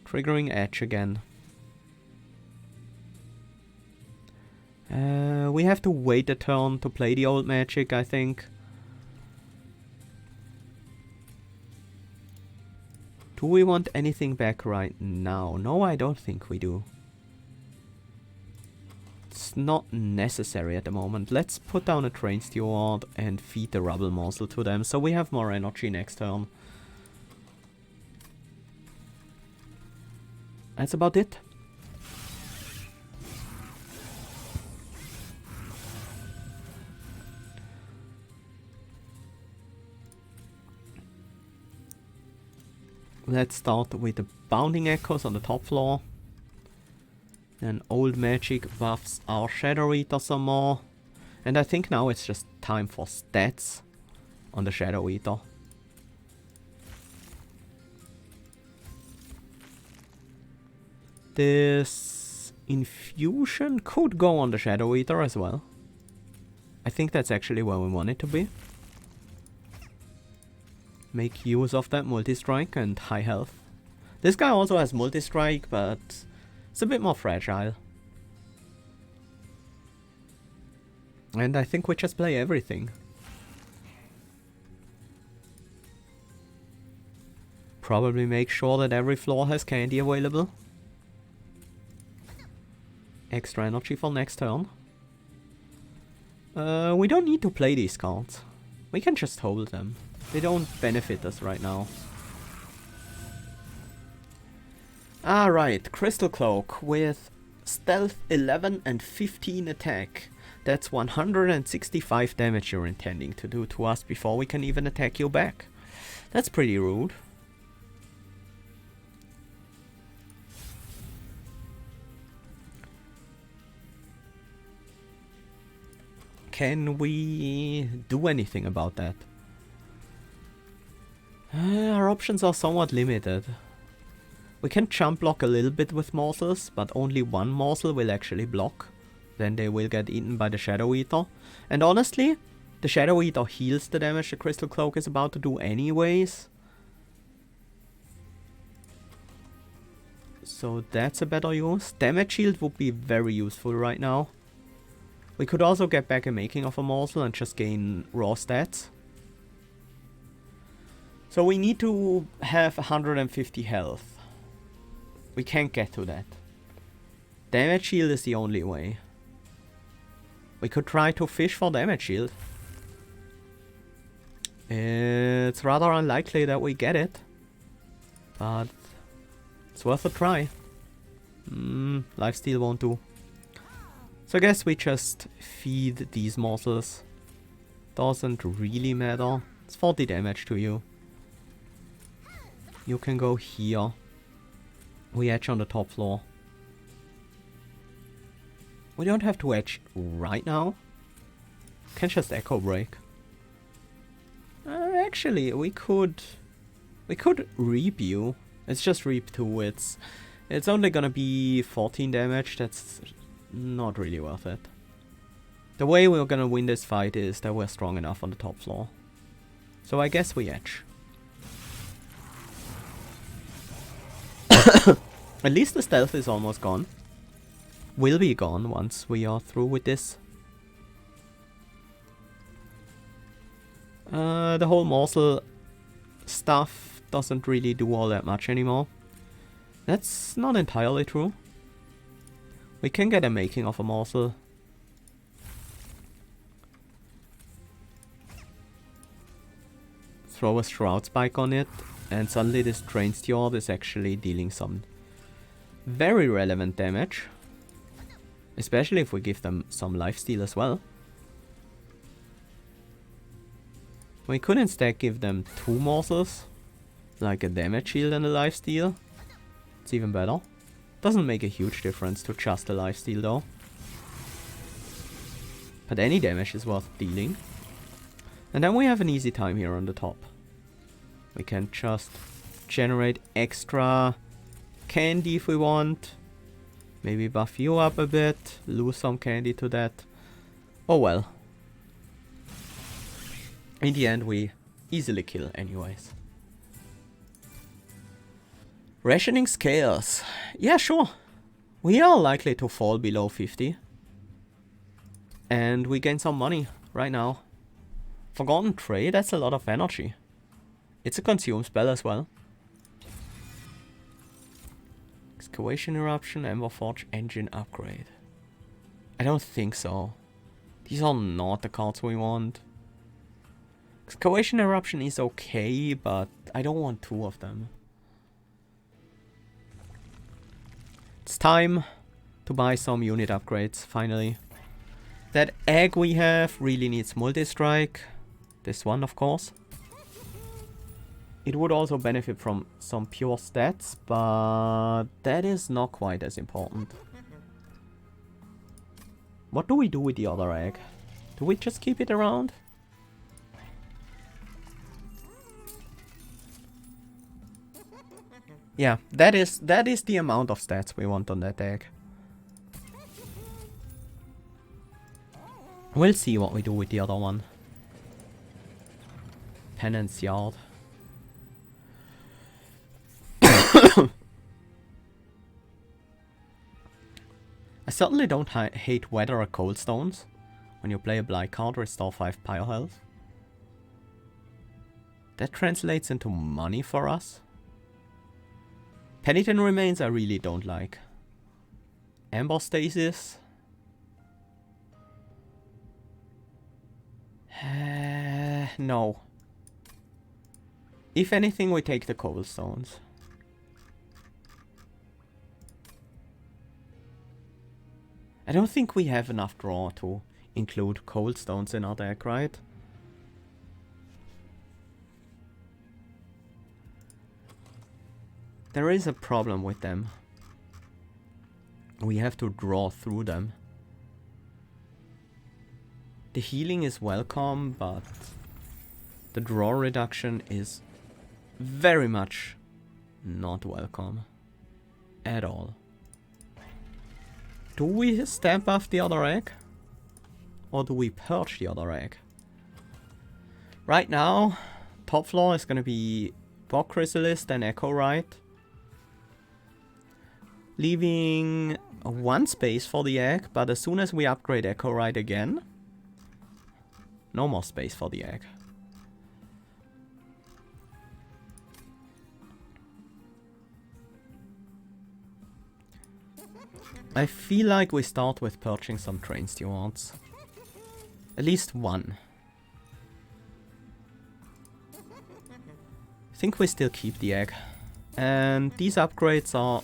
Triggering Edge again. We have to wait a turn to play the old magic, I think. Do we want anything back right now? No, I don't think we do. It's not necessary at the moment. Let's put down a Train Steward and feed the rubble morsel to them, so we have more energy next turn. That's about it. Let's start with the Bounding Echoes on the top floor. Then old magic buffs our Shadow Eater some more. And I think now it's just time for stats on the Shadow Eater. This infusion could go on the Shadow Eater as well. I think that's actually where we want it to be. Make use of that multi-strike and high health. This guy also has multi-strike, but it's a bit more fragile. And I think we just play everything. Probably make sure that every floor has candy available. Extra energy for next turn. We don't need to play these cards. We can just hold them. They don't benefit us right now. Alright, Crystal Cloak with Stealth 11 and 15 attack. That's 165 damage you're intending to do to us before we can even attack you back. That's pretty rude. Can we do anything about that? Our options are somewhat limited. We can jump block a little bit with morsels, but only one morsel will actually block. Then they will get eaten by the Shadow Eater. And honestly, the Shadow Eater heals the damage the Crystal Cloak is about to do anyways. So that's a better use. Damage shield would be very useful right now. We could also get back a making of a morsel and just gain raw stats. So we need to have 150 health. We can't get to that. Damage shield is the only way. We could try to fish for damage shield. It's rather unlikely that we get it. But it's worth a try. Lifesteal won't do. So I guess we just feed these morsels. Doesn't really matter. It's 40 damage to you. You can go here. We edge on the top floor. We don't have to edge right now. Can just echo break. Actually, we could reap you. It's just reap 2. It's only gonna be 14 damage. That's not really worth it. The way we're gonna win this fight is that we're strong enough on the top floor. So I guess we edge. At least the stealth is almost gone. Will be gone once we are through with this. The whole morsel stuff doesn't really do all that much anymore. That's not entirely true. We can get a making of a morsel. Throw a Shroud Spike on it, and suddenly this Train Steward is actually dealing some very relevant damage. Especially if we give them some lifesteal as well. We could instead give them 2 morsels, like a damage shield and a lifesteal. It's even better. Doesn't make a huge difference to just a lifesteal though. But any damage is worth dealing. And then we have an easy time here on the top. We can just generate extra candy if we want. Maybe buff you up a bit, lose some candy to that. Oh well. In the end we easily kill anyways. Rationing scales. Yeah, sure. We are likely to fall below 50. And we gain some money right now. Forgotten Trade, that's a lot of energy. It's a consume spell as well. Excavation Eruption, Ember Forge, Engine Upgrade. I don't think so. These are not the cards we want. Excavation Eruption is okay, but I don't want 2 of them. It's time to buy some unit upgrades, finally. That egg we have really needs multi-strike. This one, of course. It would also benefit from some pure stats, but that is not quite as important. What do we do with the other egg? Do we just keep it around? Yeah, that is the amount of stats we want on that deck. We'll see what we do with the other one. Penance Yard. I certainly don't hate Weather or Cold Stones. When you play a Blight card, restore 5 Pyre health. That translates into money for us. Penitent Remains I really don't like. Amber Stasis. No. If anything, we take the Cobblestones. I don't think we have enough draw to include Coldstones in our deck, right? There is a problem with them. We have to draw through them. The healing is welcome, but the draw reduction is very much not welcome at all. Do we stamp off the other egg? Or do we purge the other egg? Right now, top floor is going to be Bog Chrysalis, then Echo Rite. Leaving one space for the egg, but as soon as we upgrade Echo Rite again, no more space for the egg. I feel like we start with purging some Train Stewards. At least one. I think we still keep the egg. And these upgrades are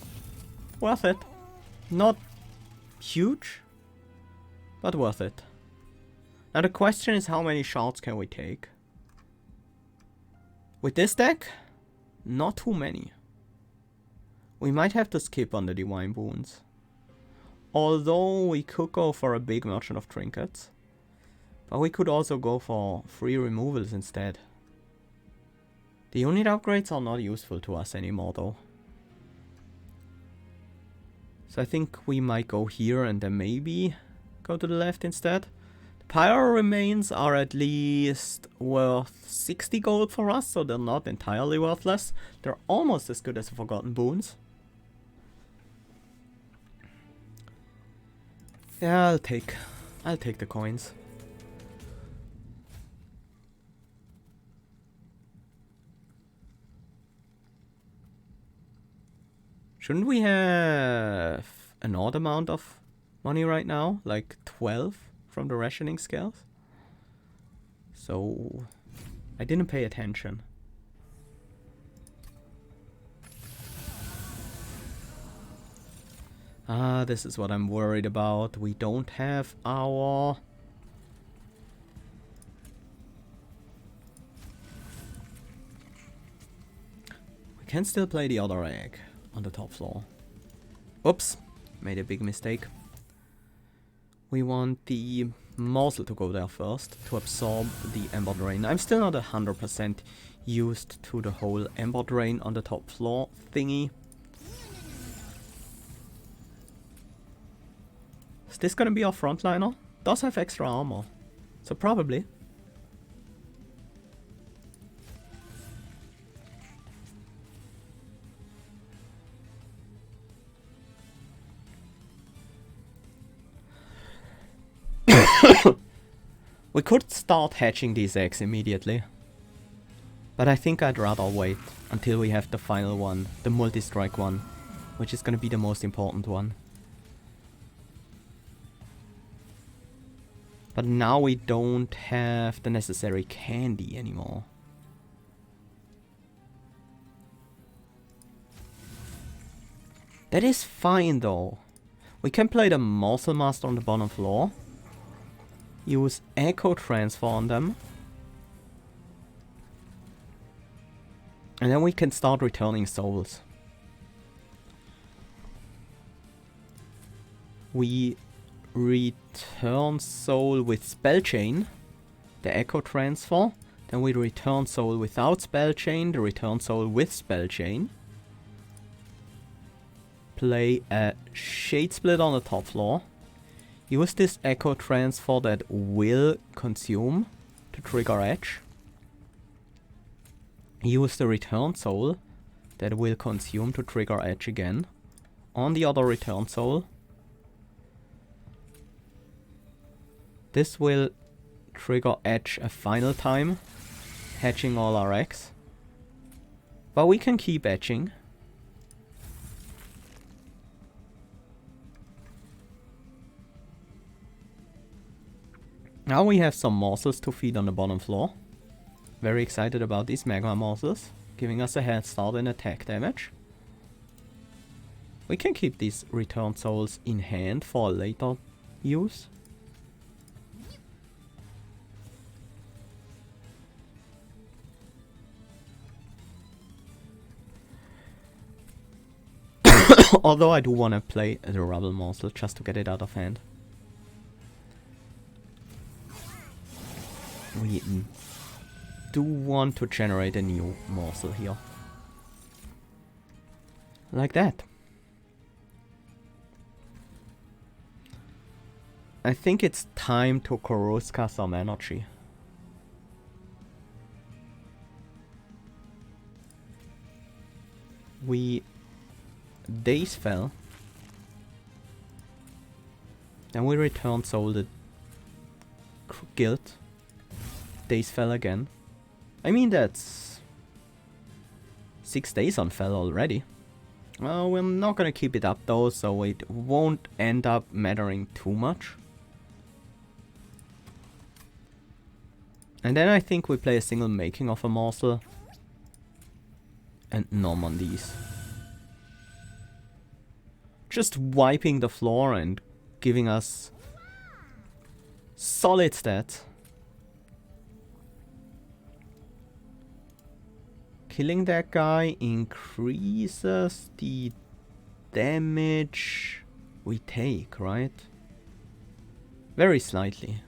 worth it. Not huge, but worth it. Now the question is, how many shards can we take? With this deck, not too many. We might have to skip on the Divine Boons. Although we could go for a big Merchant of Trinkets. But we could also go for free removals instead. The unit upgrades are not useful to us anymore though. So I think we might go here and then maybe go to the left instead. The Pyro Remains are at least worth 60 gold for us, so they're not entirely worthless. They're almost as good as the Forgotten Boons. Yeah, I'll take the coins. Shouldn't we have an odd amount of money right now? Like 12 from the rationing scales? So I didn't pay attention. Ah, this is what I'm worried about. We don't have our... We can still play the other egg on the top floor. Oops, made a big mistake. We want the morsel to go there first to absorb the Ember Drain. I'm still not 100% used to the whole Ember Drain on the top floor thingy. Is this gonna be our frontliner? Does have extra armor, so probably. We could start hatching these eggs immediately. But I think I'd rather wait until we have the final one, the multi-strike one, which is gonna be the most important one. But now we don't have the necessary candy anymore. That is fine though. We can play the Morsel Master on the bottom floor. Use Echo Transfer on them. And then we can start returning souls. We return soul with Spell Chain, the Echo Transfer. Then we return soul without Spell Chain, the return soul with Spell Chain. play a Shade Split on the top floor. Use this Echo Transfer that will consume to trigger Edge. Use the Return Soul that will consume to trigger Edge again. On the other Return Soul. This will trigger Edge a final time, hedging all our X. But we can keep edging. Now we have some morsels to feed on the bottom floor. Very excited about these magma morsels, giving us a head start in attack damage. We can keep these return souls in hand for later use. Although I do want to play the rubble morsel just to get it out of hand. We do want to generate a new morsel here. Like that. I think it's time to Koroska some energy. We Days fell. Then we return soul the guild. Days fell again. I mean that's 6 days on fell already. Well, we're not gonna keep it up though, so it won't end up mattering too much. And then I think we play a single making of a morsel. And nom on these. Just wiping the floor and giving us solid stats. Killing that guy increases the damage we take, right? Very slightly.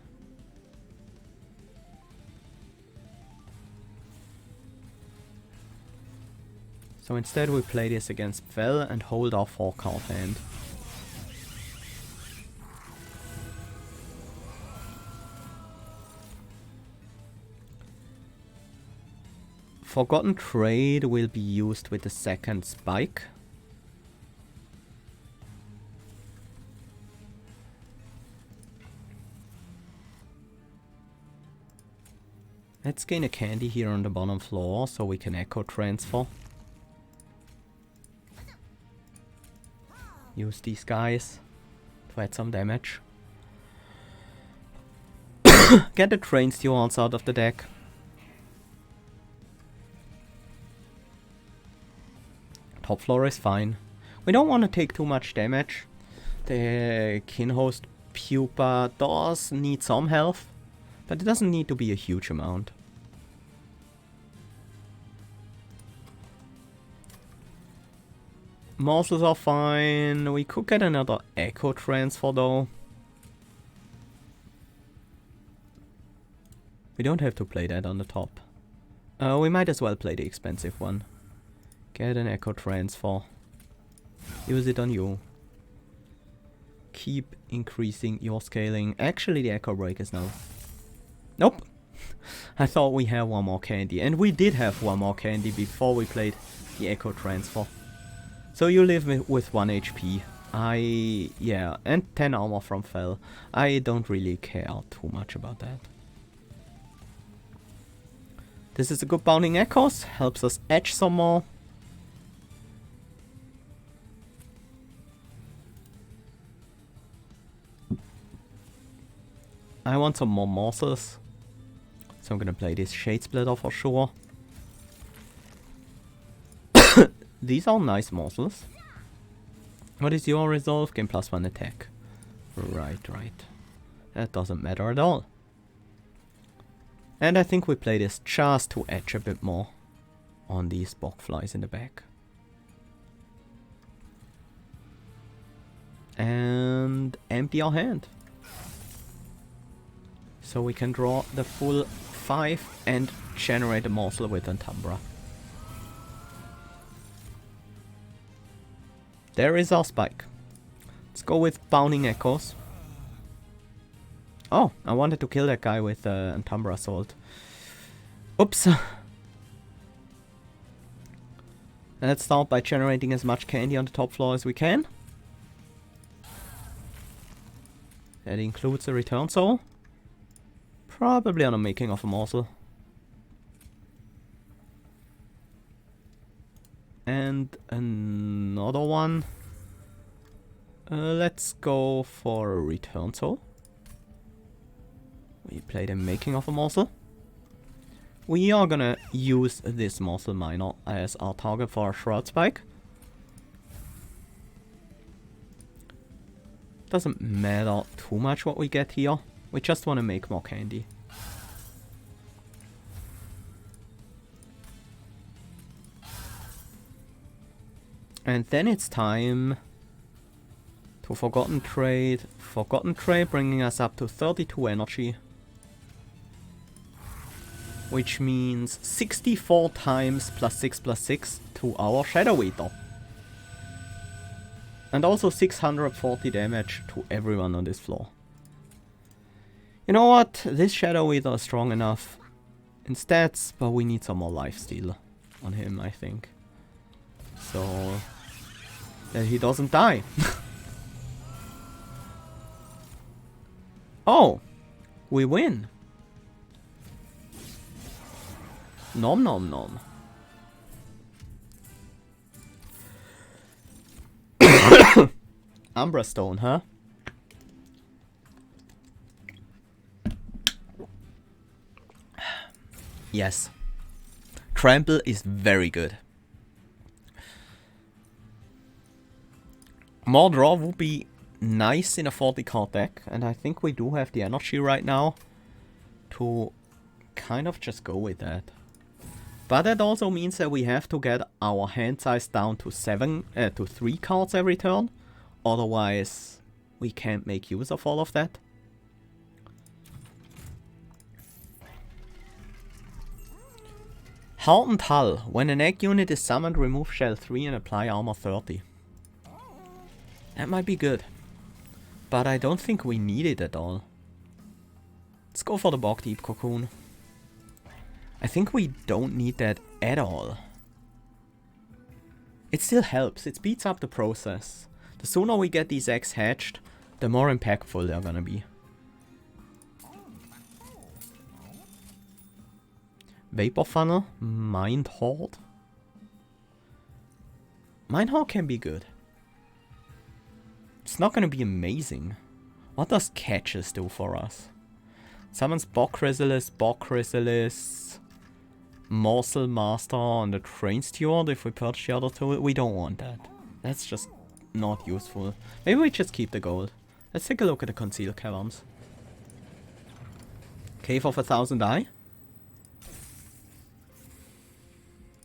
So instead we play this against Fel and hold our 4-card hand. Forgotten Trade will be used with the second spike. Let's gain a candy here on the bottom floor so we can echo transfer. Use these guys to add some damage. Get the train stewards out of the deck. Top floor is fine. We don't want to take too much damage. The Kinhost Pupa does need some health, but it doesn't need to be a huge amount. Morsels are fine. We could get another Echo Transfer though. We don't have to play that on the top. We might as well play the expensive one. Get an Echo Transfer. Use it on you. Keep increasing your scaling. Actually, the Echo Break is now... Nope! I thought we had one more candy. And we did have one more candy before we played the Echo Transfer. So you live with 1 HP. Yeah, and 10 armor from Fel. I don't really care too much about that. This is a good Bounding Echoes. Helps us edge some more. I want some more morsels. So I'm gonna play this Shade Splitter for sure. These are nice morsels. What is your resolve? Gain +1 attack. Right. That doesn't matter at all. And I think we play this just to edge a bit more on these bogflies in the back. And empty our hand. So we can draw the full 5 and generate a morsel with Umbra. there is our spike. Let's go with Bounding Echoes. Oh, I wanted to kill that guy with Entumbra Assault. Oops. Let's start by generating as much candy on the top floor as we can. That includes a return soul. Probably on a making of a morsel. And another one. Let's go for a return soul. We play the making of a morsel. We are gonna use this morsel miner as our target for a shroud spike. Doesn't matter too much what we get here. We just want to make more candy. And then it's time to Forgotten Trade. Forgotten Trade bringing us up to 32 energy. Which means 64 times +6/+6 to our Shadow Eater. And also 640 damage to everyone on this floor. You know what? This Shadow Eater is strong enough in stats, but we need some more lifesteal on him, I think. So that he doesn't die. Oh! We win! Nom nom nom. Umbra Stone, huh? Yes. Trample is very good. More draw would be nice in a 40 card deck, and I think we do have the energy right now to kind of just go with that. But that also means that we have to get our hand size down to 3 cards every turn. Otherwise, we can't make use of all of that. Hardened Hull. When an egg unit is summoned, remove shell 3 and apply armor 30. That might be good. But I don't think we need it at all. Let's go for the Bog Deep Cocoon. I think we don't need that at all. It still helps. It speeds up the process. The sooner we get these eggs hatched, the more impactful they're gonna be. Vapor Funnel, Mind Hoard. Mind Hoard can be good. It's not gonna be amazing. What does Catches do for us? Summons Bog Chrysalis, Morsel Master on the Train Steward. If we purge the other two, we don't want that. That's just not useful. Maybe we just keep the gold. Let's take a look at the Concealed Caverns. Cave of 1,000 Eye.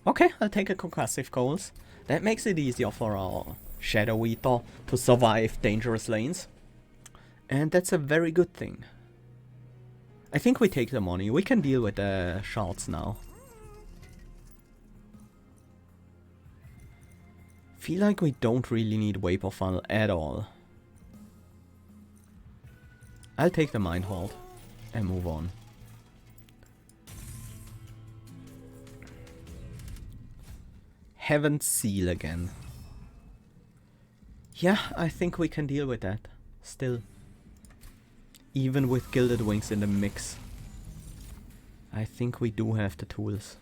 Okay, I'll take a Concussive Goals. That makes it easier for our Shadow Eater to survive dangerous lanes. And that's a very good thing. I think we take the money. We can deal with the Shards now. Feel like we don't really need Vapor Funnel at all. I'll take the Mind Hoard and move on. Heaven's Seal again. Yeah, I think we can deal with that. Still. Even with Gilded Wings in the mix. I think we do have the tools.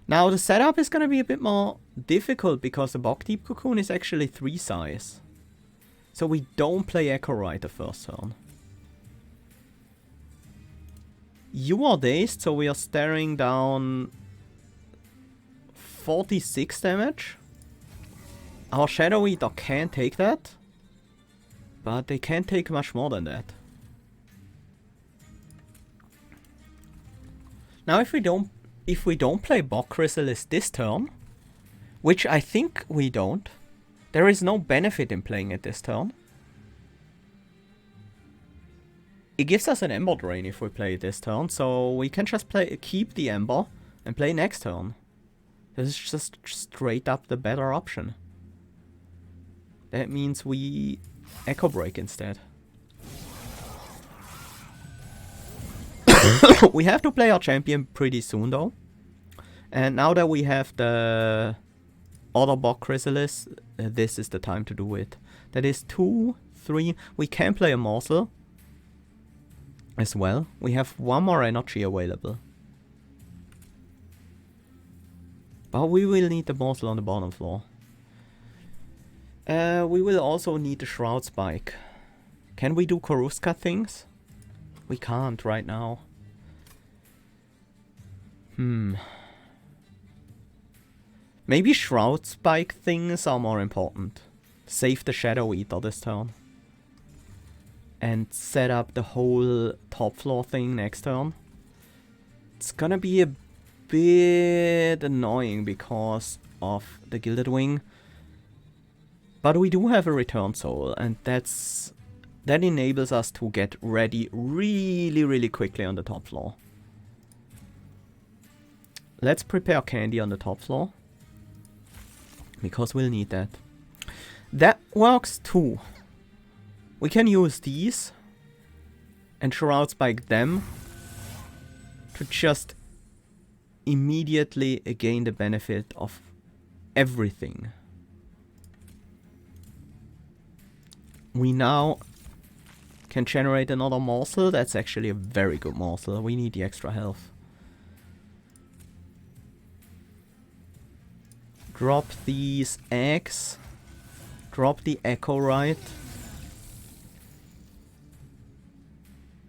Now the setup is gonna be a bit more difficult because the Bog Deep Cocoon is actually 3 size. So we don't play Echo Ride the first turn. You are dazed, so we are staring down 46 damage. Our Shadow Eater can take that. But they can't take much more than that. Now if we don't play Bog Chrysalis this turn, which I think we don't, there is no benefit in playing it this turn. It gives us an Ember Drain if we play it this turn, so we can just keep the Ember and play next turn. This is just straight up the better option. That means we Echo Break instead. We have to play our champion pretty soon though. And now that we have the Otterbok Chrysalis, this is the time to do it. That is 2, 3. We can play a morsel as well. We have 1 more energy available. But we will need the morsel on the bottom floor. We will also need the Shroud Spike. Can we do Koruska things? We can't right now. Maybe Shroud Spike things are more important. Save the Shadow Eater this turn. And set up the whole top floor thing next turn. It's gonna be a bit annoying because of the Gilded Wing. But we do have a Return Soul, and that enables us to get ready really quickly on the top floor. Let's prepare candy on the top floor, because we'll need that. That works too. We can use these and Shroud Spike them to just immediately gain the benefit of everything. We now can generate another morsel. That's actually a very good morsel. We need the extra health. Drop these eggs. Drop the Echo Right.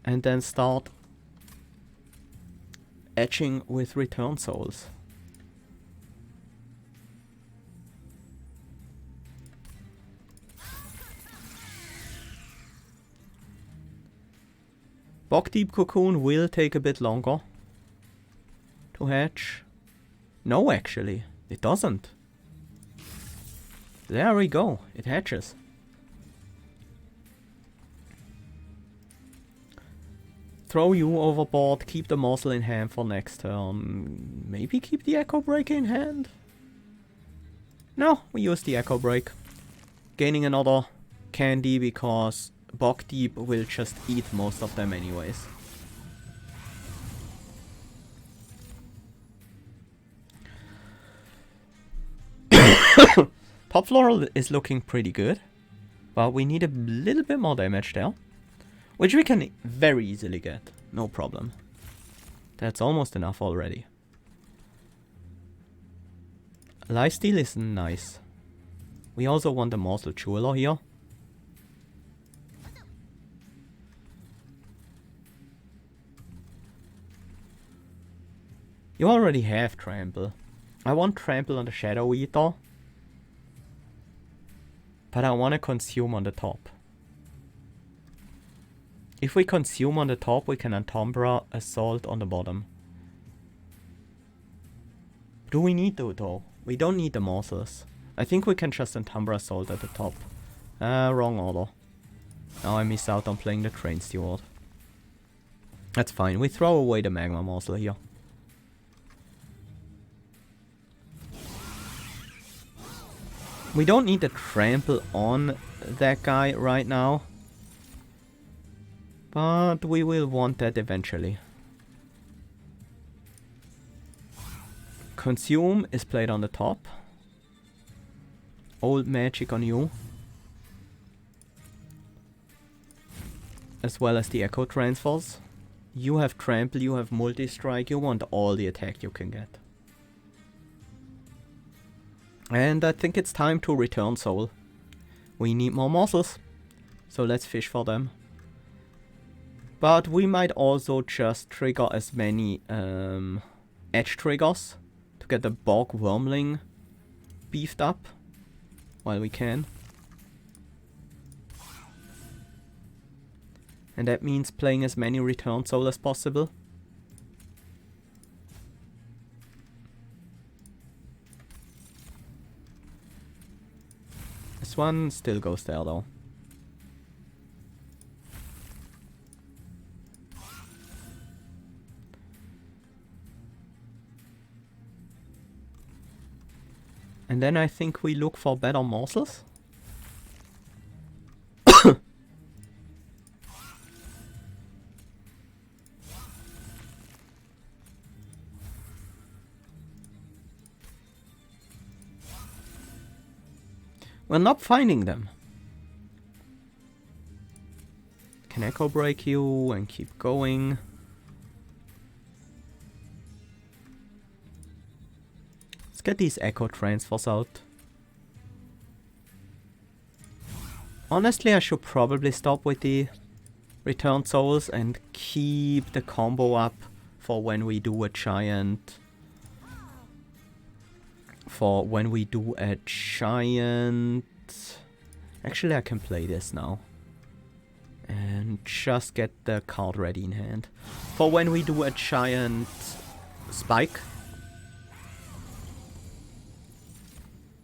And then start etching with Return Souls. Bog Deep Cocoon will take a bit longer to hatch. No, actually, it doesn't. There we go, it hatches. Throw you overboard, keep the morsel in hand for next turn. Maybe keep the Echo Break in hand? No, we use the Echo Break. Gaining another candy because Bog Deep will just eat most of them anyways. Top floor is looking pretty good, but we need a little bit more damage there, which we can very easily get, no problem. That's almost enough already. Lifesteal is nice. We also want the Morsel Jeweler here. You already have Trample. I want Trample on the Shadow Eater. But I want to consume on the top. If we consume on the top, we can Umbra Assault on the bottom. Do we need to though? We don't need the morsels. I think we can just Umbra Assault at the top. Wrong order. Now I miss out on playing the Train Steward. That's fine, we throw away the Magma Morsel here. We don't need to trample on that guy right now. But we will want that eventually. Consume is played on the top. Old Magic on you. As well as the Echo Transfers. You have Trample, you have Multi-Strike, you want all the attack you can get. And I think it's time to Return Soul. We need more morsels, so let's fish for them. But we might also just trigger as many edge triggers to get the Bog Wurmling beefed up while we can. And that means playing as many Return Soul as possible. This one still goes there though. And then I think we look for better morsels. We're not finding them. Can Echo Break you and keep going. Let's get these Echo transfers out. Honestly, I should probably stop with the Return Souls and keep the combo up for when we do a giant. Actually, I can play this now. And just get the card ready in hand. For when we do a giant spike.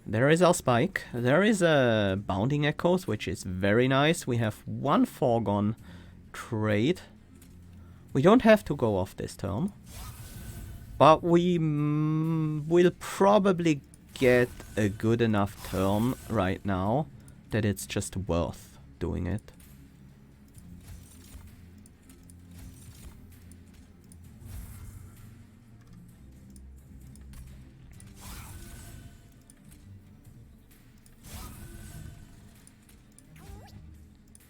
There is our spike. There is a Bounding Echoes, which is very nice. We have one foregone trade. We don't have to go off this turn. But we will probably get a good enough turn right now that it's just worth doing it.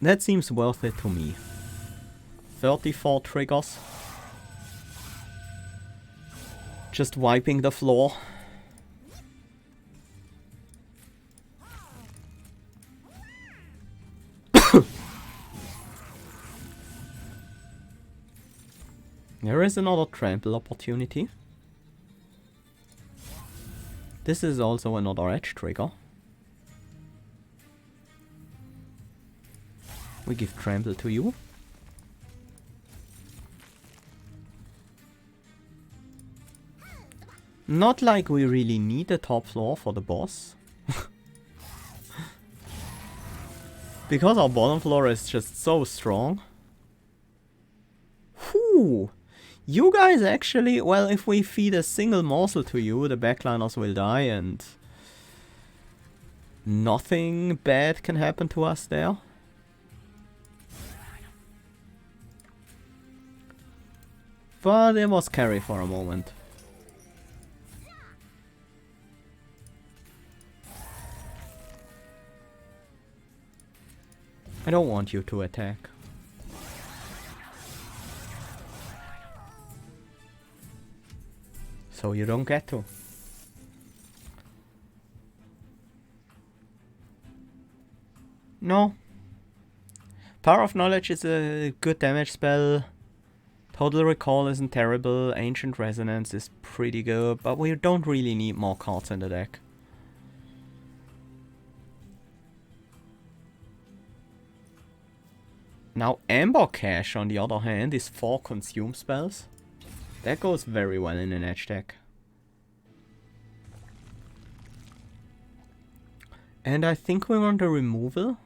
That seems worth it to me. 34 triggers. Just wiping the floor. There is another trample opportunity. This is also another edge trigger. We give trample to you. Not like we really need the top floor for the boss. Because our bottom floor is just so strong. Whew. You guys actually, well, if we feed a single morsel to you, the backliners will die and nothing bad can happen to us there. But it was scary for a moment. I don't want you to attack. So you don't get to. No. Power of Knowledge is a good damage spell. Total Recall isn't terrible. Ancient Resonance is pretty good, but we don't really need more cards in the deck. Now Amber Cache, on the other hand, is 4 consume spells. That goes very well in an edge deck. And I think we want a removal.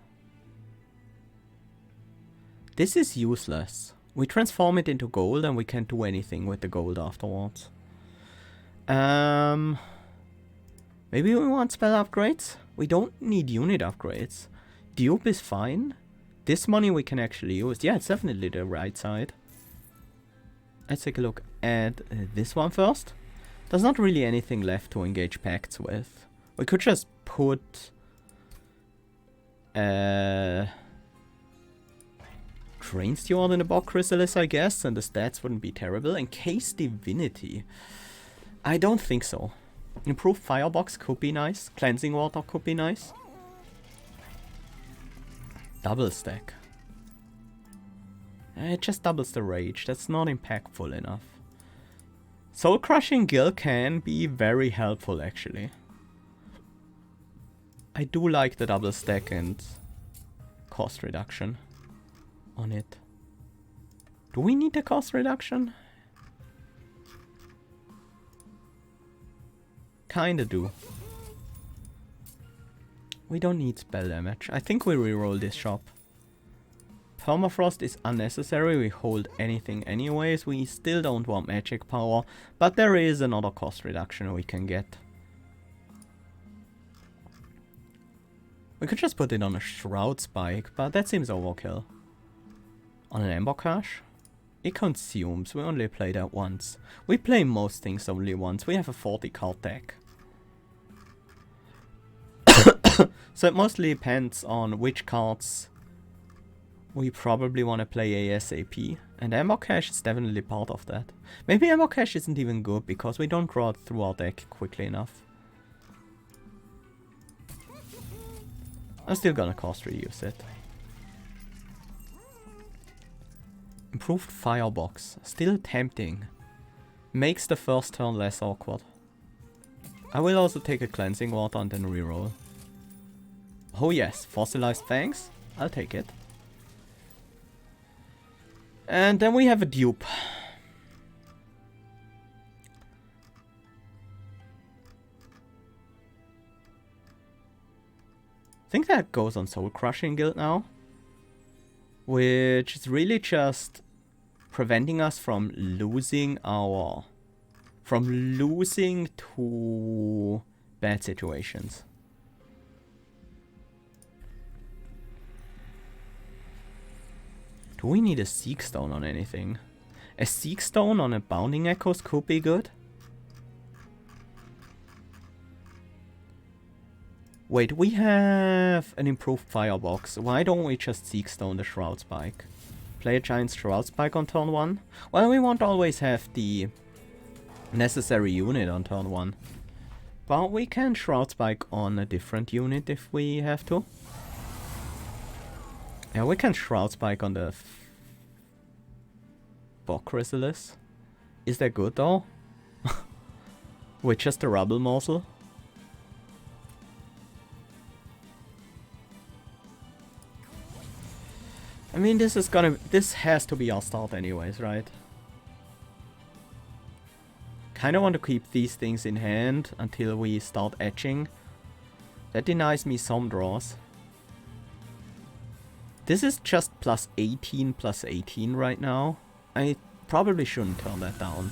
This is useless. We transform it into gold and we can't do anything with the gold afterwards. Maybe we want spell upgrades? We don't need unit upgrades. Dupe is fine. This money we can actually use. Yeah, it's definitely the right side. Let's take a look at this one first. There's not really anything left to engage pacts with. We could just put Drain Steward in the Bog Chrysalis, I guess, and the stats wouldn't be terrible. Encase Divinity. I don't think so. Improved Firebox could be nice. Cleansing Water could be nice. Double stack. It just doubles the rage. That's not impactful enough. Soul Crushing Gill can be very helpful, actually. I do like the double stack and cost reduction on it. Do we need the cost reduction? Kinda do. We don't need spell damage. I think we reroll this shop. Permafrost is unnecessary. We hold anything anyways. We still don't want magic power, but there is another cost reduction we can get. We could just put it on a Shroud Spike, but that seems overkill. On an Amber Cache? It consumes. We only play that once. We play most things only once. We have a 40 card deck. So it mostly depends on which cards we probably want to play ASAP. And Amber Cache is definitely part of that. Maybe Amber Cache isn't even good because we don't draw it through our deck quickly enough. I'm still gonna cost reduce it. Improved Firebox. Still tempting. Makes the first turn less awkward. I will also take a Cleansing Water and then reroll. Oh yes, Fossilized Fangs. I'll take it. And then we have a dupe. I think that goes on Soul Crushing Guild now. Which is really just preventing us from losing our... from losing to bad situations. Do we need a Seek Stone on anything? A Seek Stone on a Bounding Echoes could be good. Wait, we have an improved Firebox. Why don't we just Seek Stone the Shroud Spike? Play a giant Shroud Spike on turn 1? Well, we won't always have the necessary unit on turn 1. But we can Shroud Spike on a different unit if we have to. Yeah, we can Shroud Spike on the Bog Chrysalis. Is that good though? With just a Rubble Morsel? I mean, this has to be our start anyways, right? Kinda want to keep these things in hand until we start etching. That denies me some draws. This is just plus 18 right now. I probably shouldn't turn that down.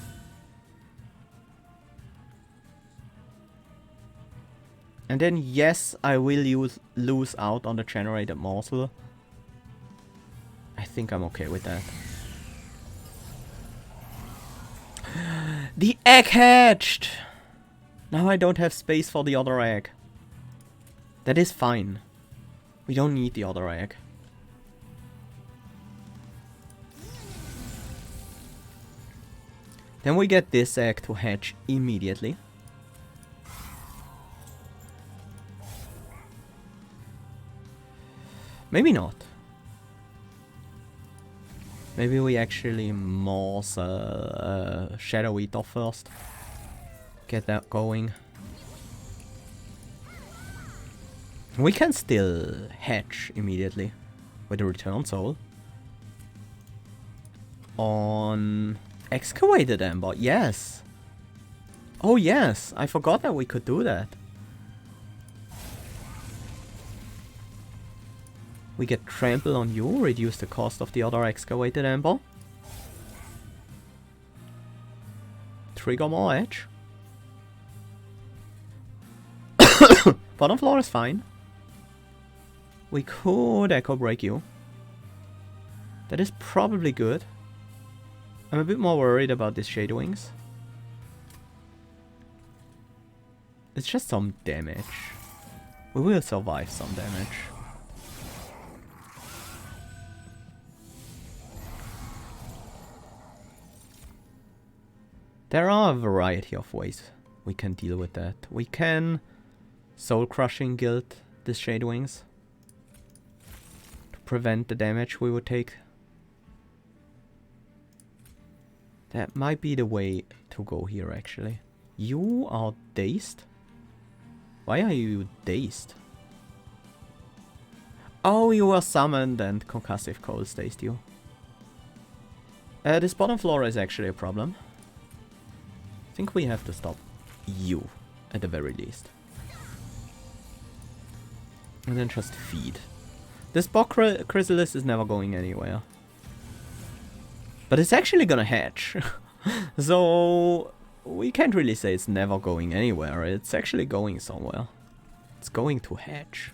And then yes, I will lose out on the generated morsel. I think I'm okay with that. The egg hatched! Now I don't have space for the other egg. That is fine. We don't need the other egg. Then we get this egg to hatch immediately. Maybe not. Maybe we actually morse Shadow Eater first. Get that going. We can still hatch immediately with a Return Soul. On Excavated Ember, yes. Oh yes, I forgot that we could do that. We get Trample on you, reduce the cost of the other Excavated Ember. Trigger more edge. Bottom floor is fine. We could Echo Break you. That is probably good. I'm a bit more worried about these Shade Wings. It's just some damage. We will survive some damage. There are a variety of ways we can deal with that. We can Soul Crushing Guild the Shade Wings to prevent the damage we would take. That might be the way to go here actually. You are dazed? Why are you dazed? Oh, you were summoned and Concussive Cold dazed you. This bottom floor is actually a problem. I think we have to stop you, at the very least. And then just feed. This Bog Chrysalis is never going anywhere. But it's actually gonna hatch. So we can't really say it's never going anywhere. It's actually going somewhere. It's going to hatch.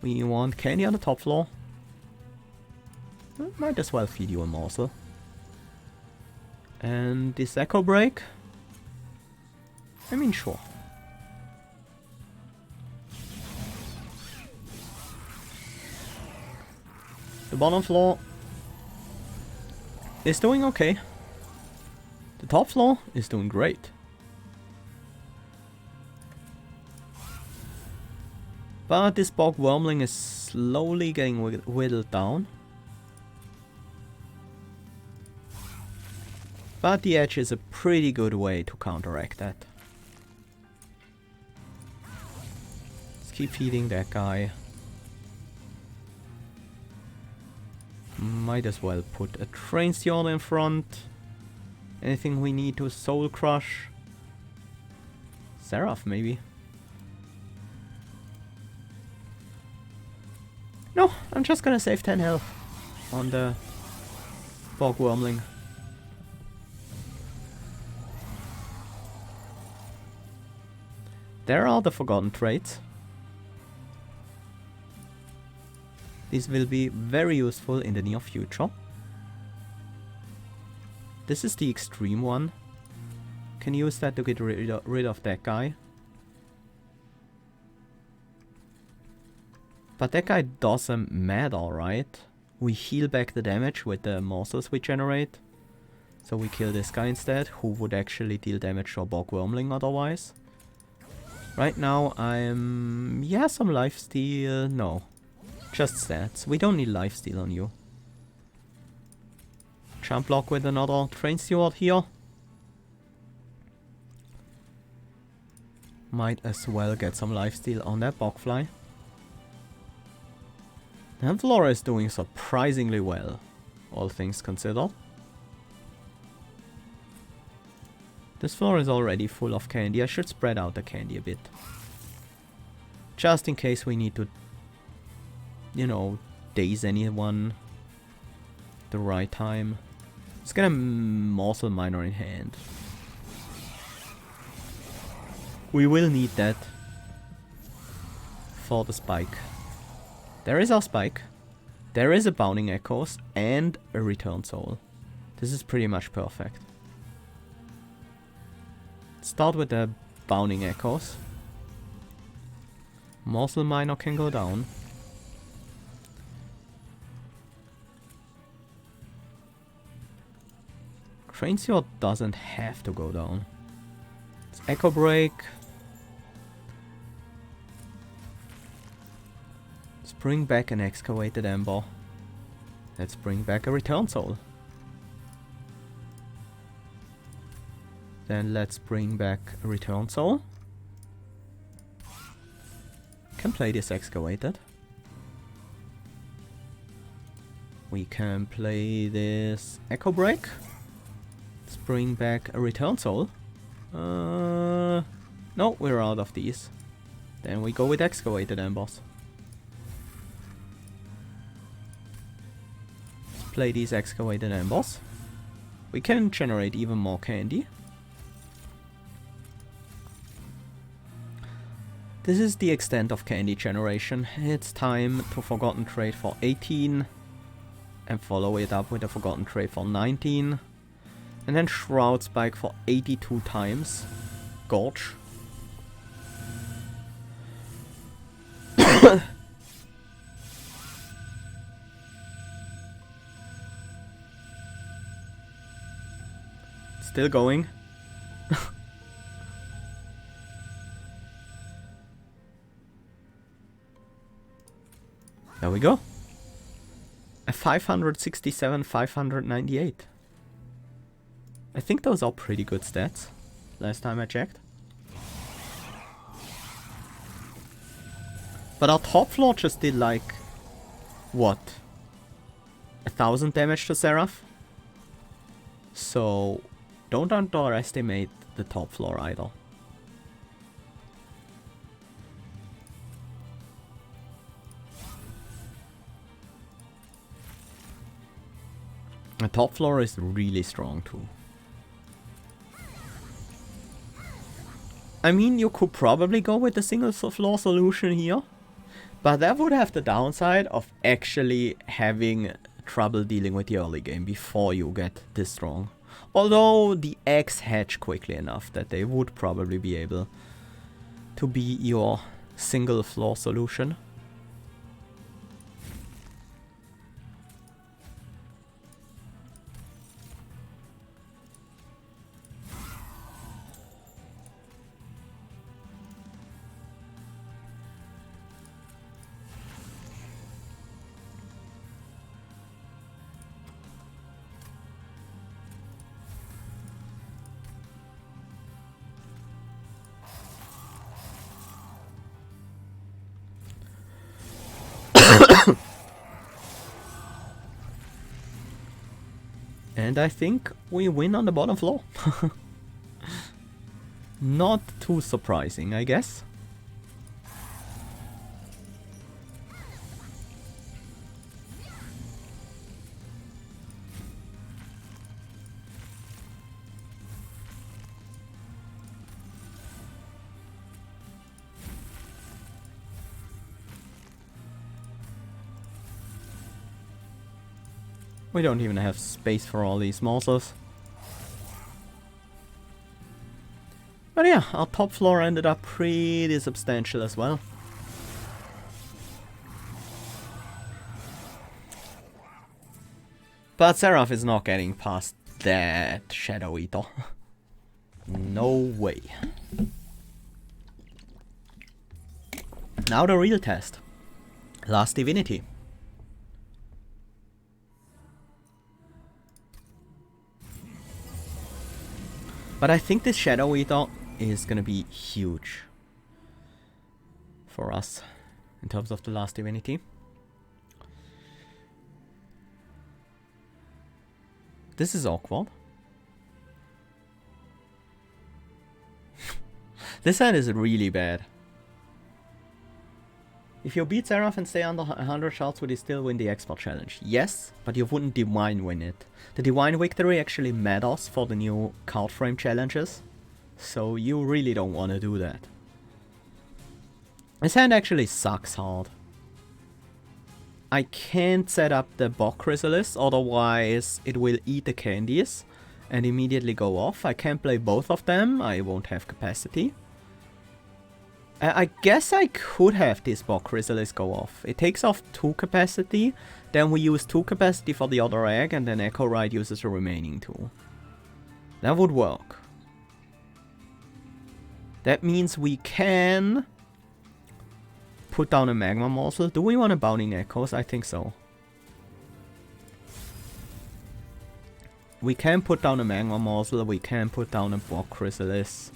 We want candy on the top floor. Might as well feed you a morsel. And this Echo Break? I mean, sure. The bottom floor is doing okay. The top floor is doing great. But this bog Wurmling is slowly getting whittled down. But the edge is a pretty good way to counteract that. Let's keep feeding that guy. Might as well put a Train Steward in front. Anything we need to Soul Crush? Seraph, maybe? No, I'm just gonna save 10 health on the Bog Wurmling. There are the Forgotten Traits. These will be very useful in the near future. This is the extreme one. Can use that to get rid of that guy. But that guy doesn't matter, right? We heal back the damage with the morsels we generate. So we kill this guy instead, who would actually deal damage to a Bog Wurmling otherwise. Right now I'm... yeah, some lifesteal... no. Just stats. We don't need lifesteal on you. Jump block with another Train Steward here. Might as well get some lifesteal on that Bogfly. And Flora is doing surprisingly well, all things considered. This floor is already full of candy. I should spread out the candy a bit. Just in case we need to, you know, daze anyone the right time. Let's get a Morsel Miner in hand. We will need that for the spike. There is our spike. There is a Bounding Echoes and a Return Soul. This is pretty much perfect. Start with the Bounding Echoes. Morsel Miner can go down. Train Steward doesn't have to go down. It's Echo Break. Let's bring back an Excavated Ember. Let's bring back a Return Soul. Then let's bring back a Return Soul. Can play this Excavated. We can play this Echo Break. Let's bring back a Return Soul. No, we're out of these. Then we go with Excavated Embers. Let's play these Excavated Embers. We can generate even more candy. This is the extent of candy generation. It's time to Forgotten Trait for 18. And follow it up with a Forgotten Trait for 19. And then Shroud Spike for 82 times. Gorge. Still going. There we go. A 567, 598. I think those are pretty good stats. Last time I checked. But our top floor just did like... what? 1000 damage to Seraph? So... don't underestimate the top floor either. The top floor is really strong too. I mean, you could probably go with the single floor solution here, but that would have the downside of actually having trouble dealing with the early game before you get this strong. Although the eggs hatch quickly enough that they would probably be able to be your single floor solution. And I think we win on the bottom floor. Not too surprising, I guess. We don't even have space for all these morsels. But yeah, our top floor ended up pretty substantial as well. But Seraph is not getting past that Shadow Eater. No way. Now the real test. Last Divinity. But I think this Shadow Eater is gonna be huge for us in terms of the Last Divinity. This is awkward. This hand is really bad. If you beat Seraph and stay under 100 shards, would you still win the expert challenge? Yes, but you wouldn't divine win it. The divine victory actually matters for the new card frame challenges, so you really don't want to do that. This hand actually sucks hard. I can't set up the Bog Chrysalis, otherwise it will eat the candies and immediately go off. I can't play both of them, I won't have capacity. I guess I could have this Bog Chrysalis go off. It takes off 2 capacity, then we use 2 capacity for the other egg, and then Echo Ride uses the remaining 2. That would work. That means we can put down a Magma Morsel. Do we want a Bounding Echoes? I think so. We can put down a Magma Morsel, we can put down a Bog Chrysalis.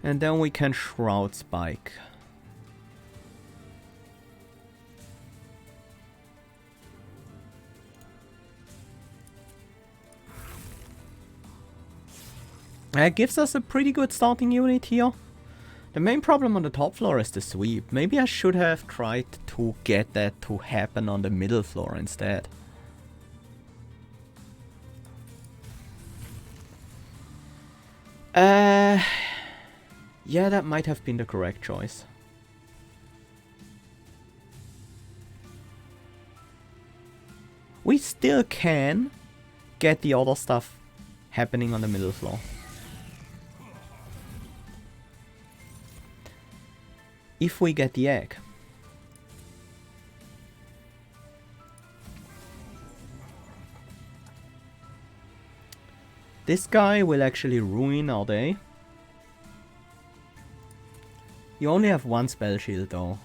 And then we can Shroud Spike. That gives us a pretty good starting unit here. The main problem on the top floor is the sweep. Maybe I should have tried to get that to happen on the middle floor instead. Yeah, that might have been the correct choice. We still can get the other stuff happening on the middle floor. If we get the egg. This guy will actually ruin our day. You only have 1 spell shield though.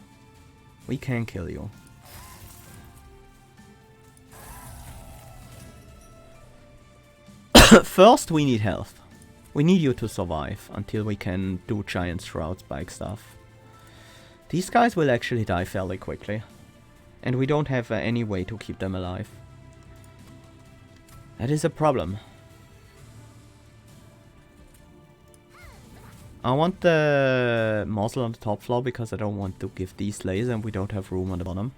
We can kill you. First we need health. We need you to survive until we can do giant shroud spike stuff. These guys will actually die fairly quickly. And we don't have any way to keep them alive. That is a problem. I want the morsel on the top floor because I don't want to give these slays and we don't have room on the bottom.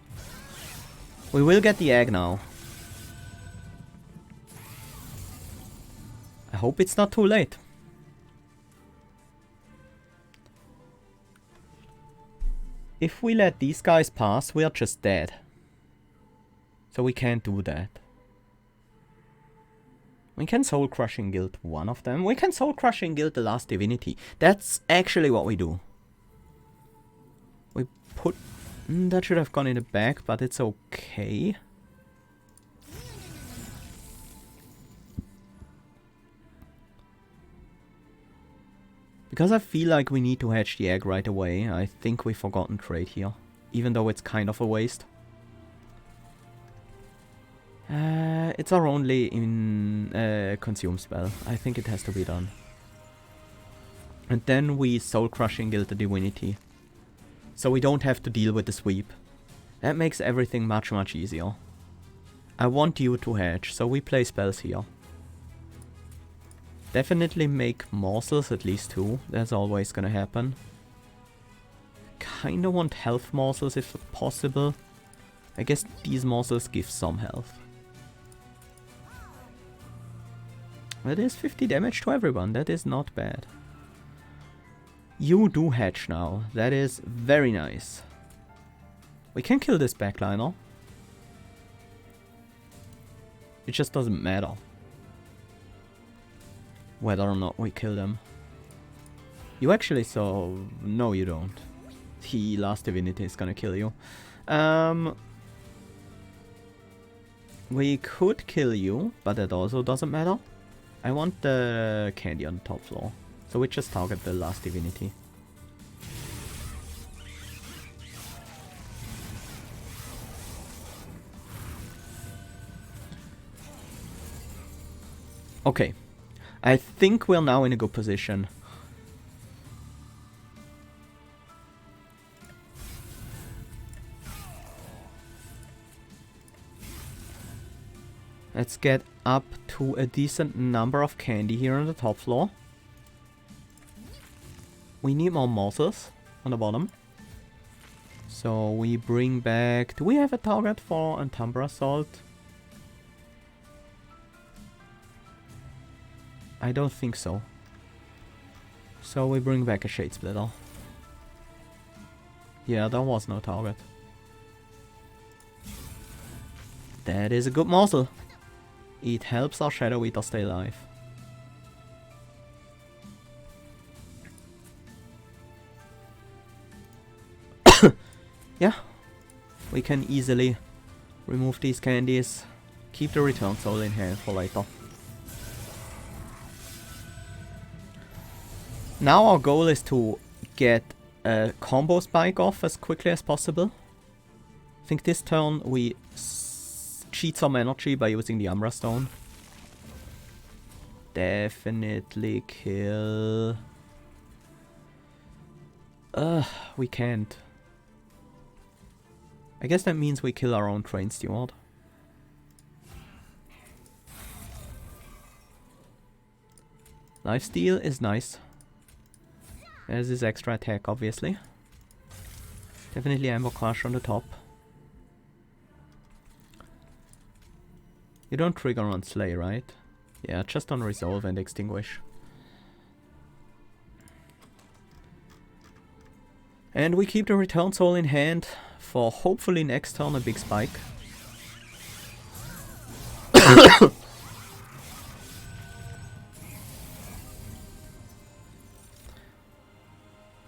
We will get the egg now. I hope it's not too late. If we let these guys pass, we are just dead. So we can't do that. We can Soul Crushing Guild one of them. We can Soul Crushing Guild the Last Divinity. That's actually what we do. We put... that should have gone in the back, but it's okay. Because I feel like we need to hatch the egg right away, I think we've forgotten trade here. Even though it's kind of a waste. It's our only consume spell. I think it has to be done. And then we Soul Crushing Guild the Divinity. So we don't have to deal with the sweep. That makes everything much easier. I want you to hedge, so we play spells here. Definitely make morsels, at least 2. That's always gonna happen. Kinda want health morsels if possible. I guess these morsels give some health. That is 50 damage to everyone, that is not bad. You do hatch now, that is very nice. We can kill this backliner. It just doesn't matter whether or not we kill them. You actually saw... No, you don't. The Last Divinity is gonna kill you. We could kill you, but that also doesn't matter. I want the candy on the top floor. So we just target the Last Divinity. Okay. I think we're now in a good position. Let's get up to a decent number of candy here on the top floor. We need more morsels on the bottom. So we bring back... Do we have a target for Umbra Assault? I don't think so. So we bring back a Shade Splitter. Yeah, there was no target. That is a good morsel. It helps our Shadow Eater stay alive. Yeah, we can easily remove these candies. Keep the Return Soul in hand for later. Now our goal is to get a combo spike off as quickly as possible. I think this turn we cheat some energy by using the Umbra Stone. Definitely kill... we can't. I guess that means we kill our own Train Steward. Lifesteal is nice. There's his extra attack, obviously. Definitely Amber Crush on the top. You don't trigger on Slay, right? Yeah, just on Resolve and Extinguish. And we keep the Return Soul in hand for hopefully next turn a big spike.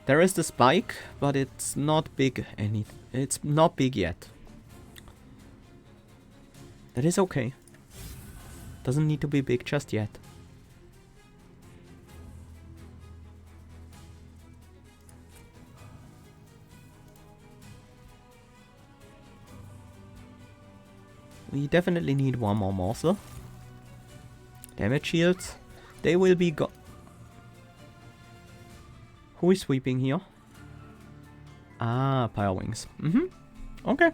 There is the spike, but it's not big it's not big yet. That is okay. Doesn't need to be big just yet. We definitely need one more morsel. Damage shields. They will be go... Who is sweeping here? Ah, Pyre Wings. Okay.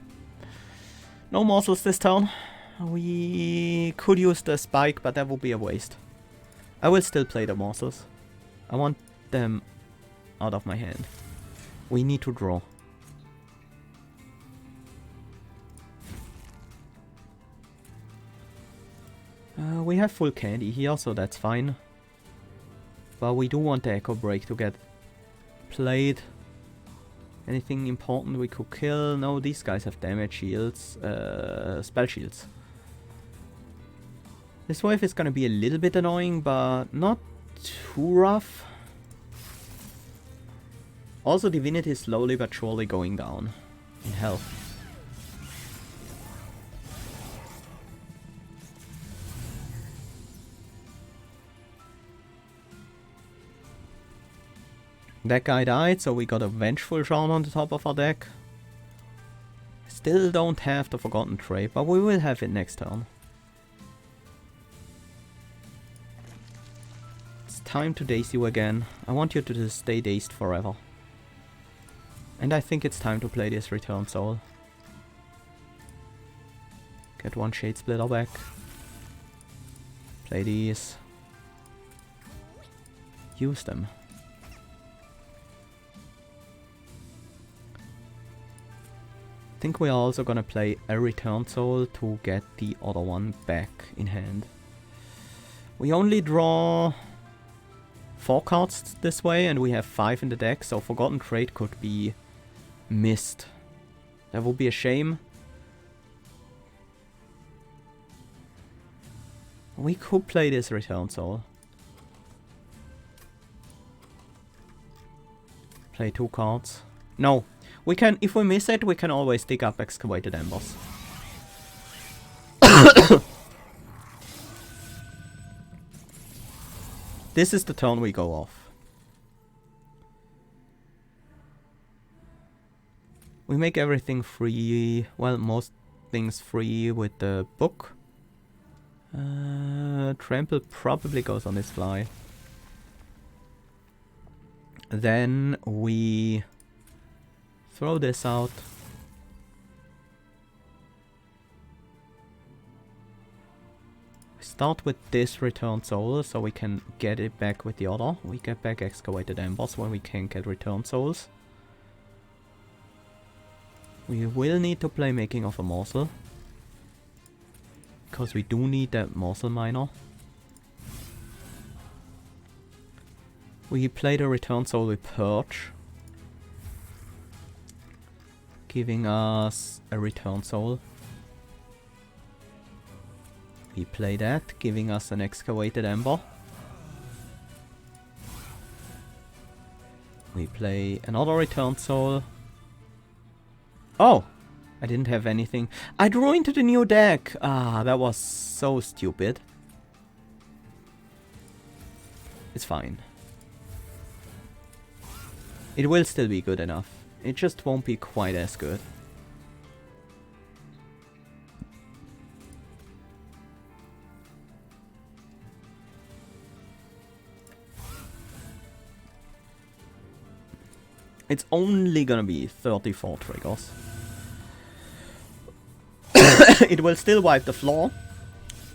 No morsels this turn. We could use the spike, but that would be a waste. I will still play the morsels. I want them out of my hand. We need to draw. We have full candy here, so that's fine. But we do want the Echo Break to get played. Anything important we could kill? No, these guys have damage shields, spell shields. This wave is gonna be a little bit annoying, but not too rough. Also, Divinity is slowly but surely going down in health. That guy died, so we got a Vengeful Shaman on the top of our deck. Still don't have the Forgotten Trait, but we will have it next turn. It's time to daze you again. I want you to just stay dazed forever. And I think it's time to play this Return Soul. Get one Shade Splitter back. Play these. use them. I think we are also gonna play a Return Soul to get the other one back in hand. We only draw 4 cards this way and we have 5 in the deck, so Forgotten Trade could be missed. That would be a shame. We could play this Return Soul. Play 2 cards. No. We can, if we miss it, we can always dig up Excavated Embers. This is the turn we go off. We make everything free, well, most things free with the book. Trample probably goes on this fly. Then we throw this out. We start with this Return Soul so we can get it back with the other. We get back Excavated Embers when we can get Return Souls. We will need to play Making of a Morsel, because we do need that Morsel Miner. We play the Return Soul with Purge, giving us a Return Soul. We play that, giving us an Excavated Ember. We play another Return Soul. Oh! I didn't have anything. I drew into the new deck! Ah, that was so stupid. It's fine. It will still be good enough. It just won't be quite as good. It's only gonna be 34 triggers. It will still wipe the floor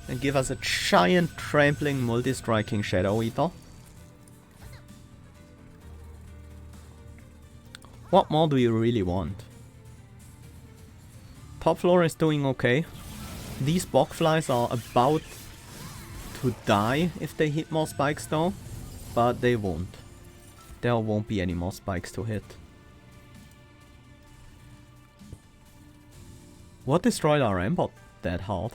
and give us a giant trampling multi-striking Shadow Eater. What more do you really want? Top floor is doing okay. These bogflies are about to die if they hit more spikes though, but they won't. There won't be any more spikes to hit. What destroyed our Ember that hard?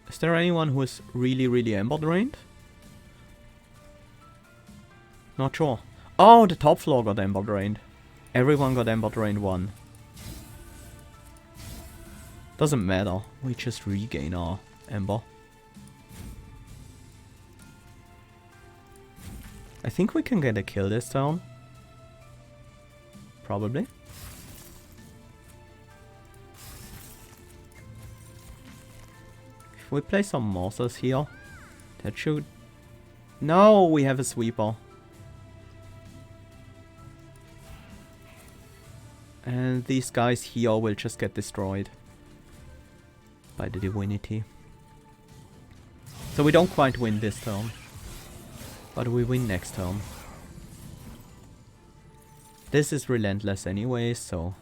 Is there anyone who is really Ember drained? Not sure. Oh, the top floor got Ember drained. Everyone got Ember drained 1. Doesn't matter, we just regain our Ember. I think we can get a kill this turn. Probably. If we play some morsels here, that should... No, we have a sweeper. And these guys here will just get destroyed by the Divinity. So we don't quite win this turn, but we win next turn. This is relentless anyways, so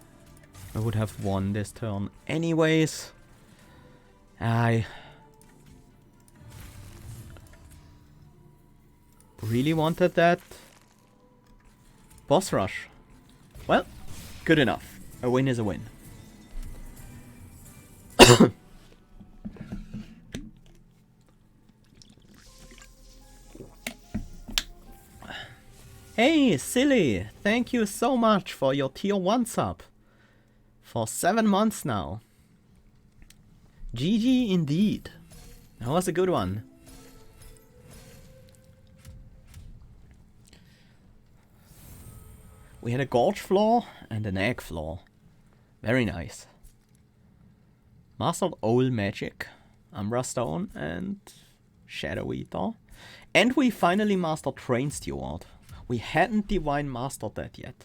I would have won this turn anyways. I really wanted that boss rush. Well, good enough. A win is a win. Hey, Silly! Thank you so much for your tier 1 sub. For 7 months now. GG indeed. That was a good one. We had a Gorge floor and an Egg floor. Very nice. Mastered Old Magic, Umbra Stone and Shadow Eater. And we finally mastered Train Steward. We hadn't Divine Mastered that yet.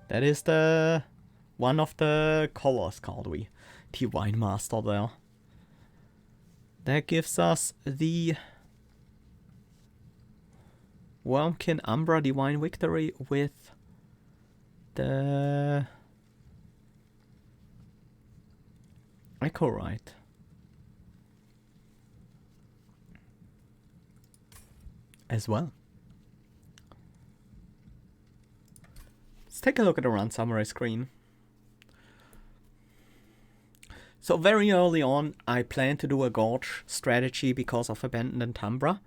That is the one of the colors card we Divine Master there. That gives us the Wurmkin Umbra Divine Victory with the Echo Rite. As well. Let's take a look at the Run Summary screen. So very early on, I planned to do a Gorge strategy because of Abandoned Umbra,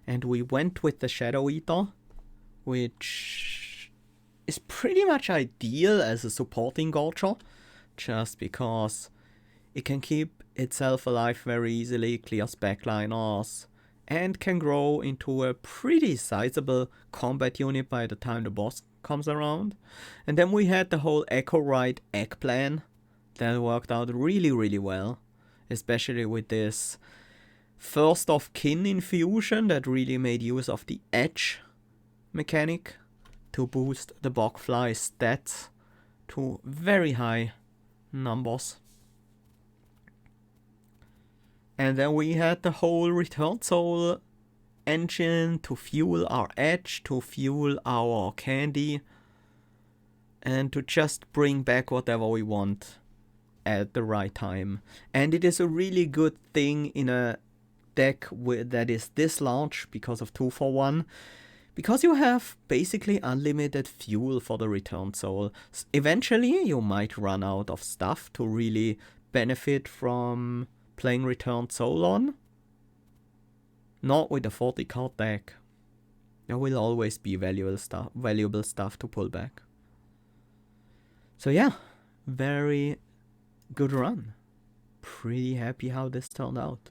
and we went with the Shadow Eater, which is pretty much ideal as a supporting Gorger, just because it can keep itself alive very easily, clears backliners, and can grow into a pretty sizable combat unit by the time the boss comes around. And then we had the whole Echo Rite egg plan that worked out really well, especially with this first of kin infusion that really made use of the edge mechanic to boost the Bogfly stats to very high numbers. And then we had the whole Return Soul engine to fuel our edge, to fuel our candy, and to just bring back whatever we want at the right time. And it is a really good thing in a deck that is this large because of 2-for-1, because you have basically unlimited fuel for the Return Soul. Eventually you might run out of stuff to really benefit from playing Return Soul on. Not with a 40 card deck. There will always be valuable stuff to pull back. So yeah, very good run. Pretty happy how this turned out.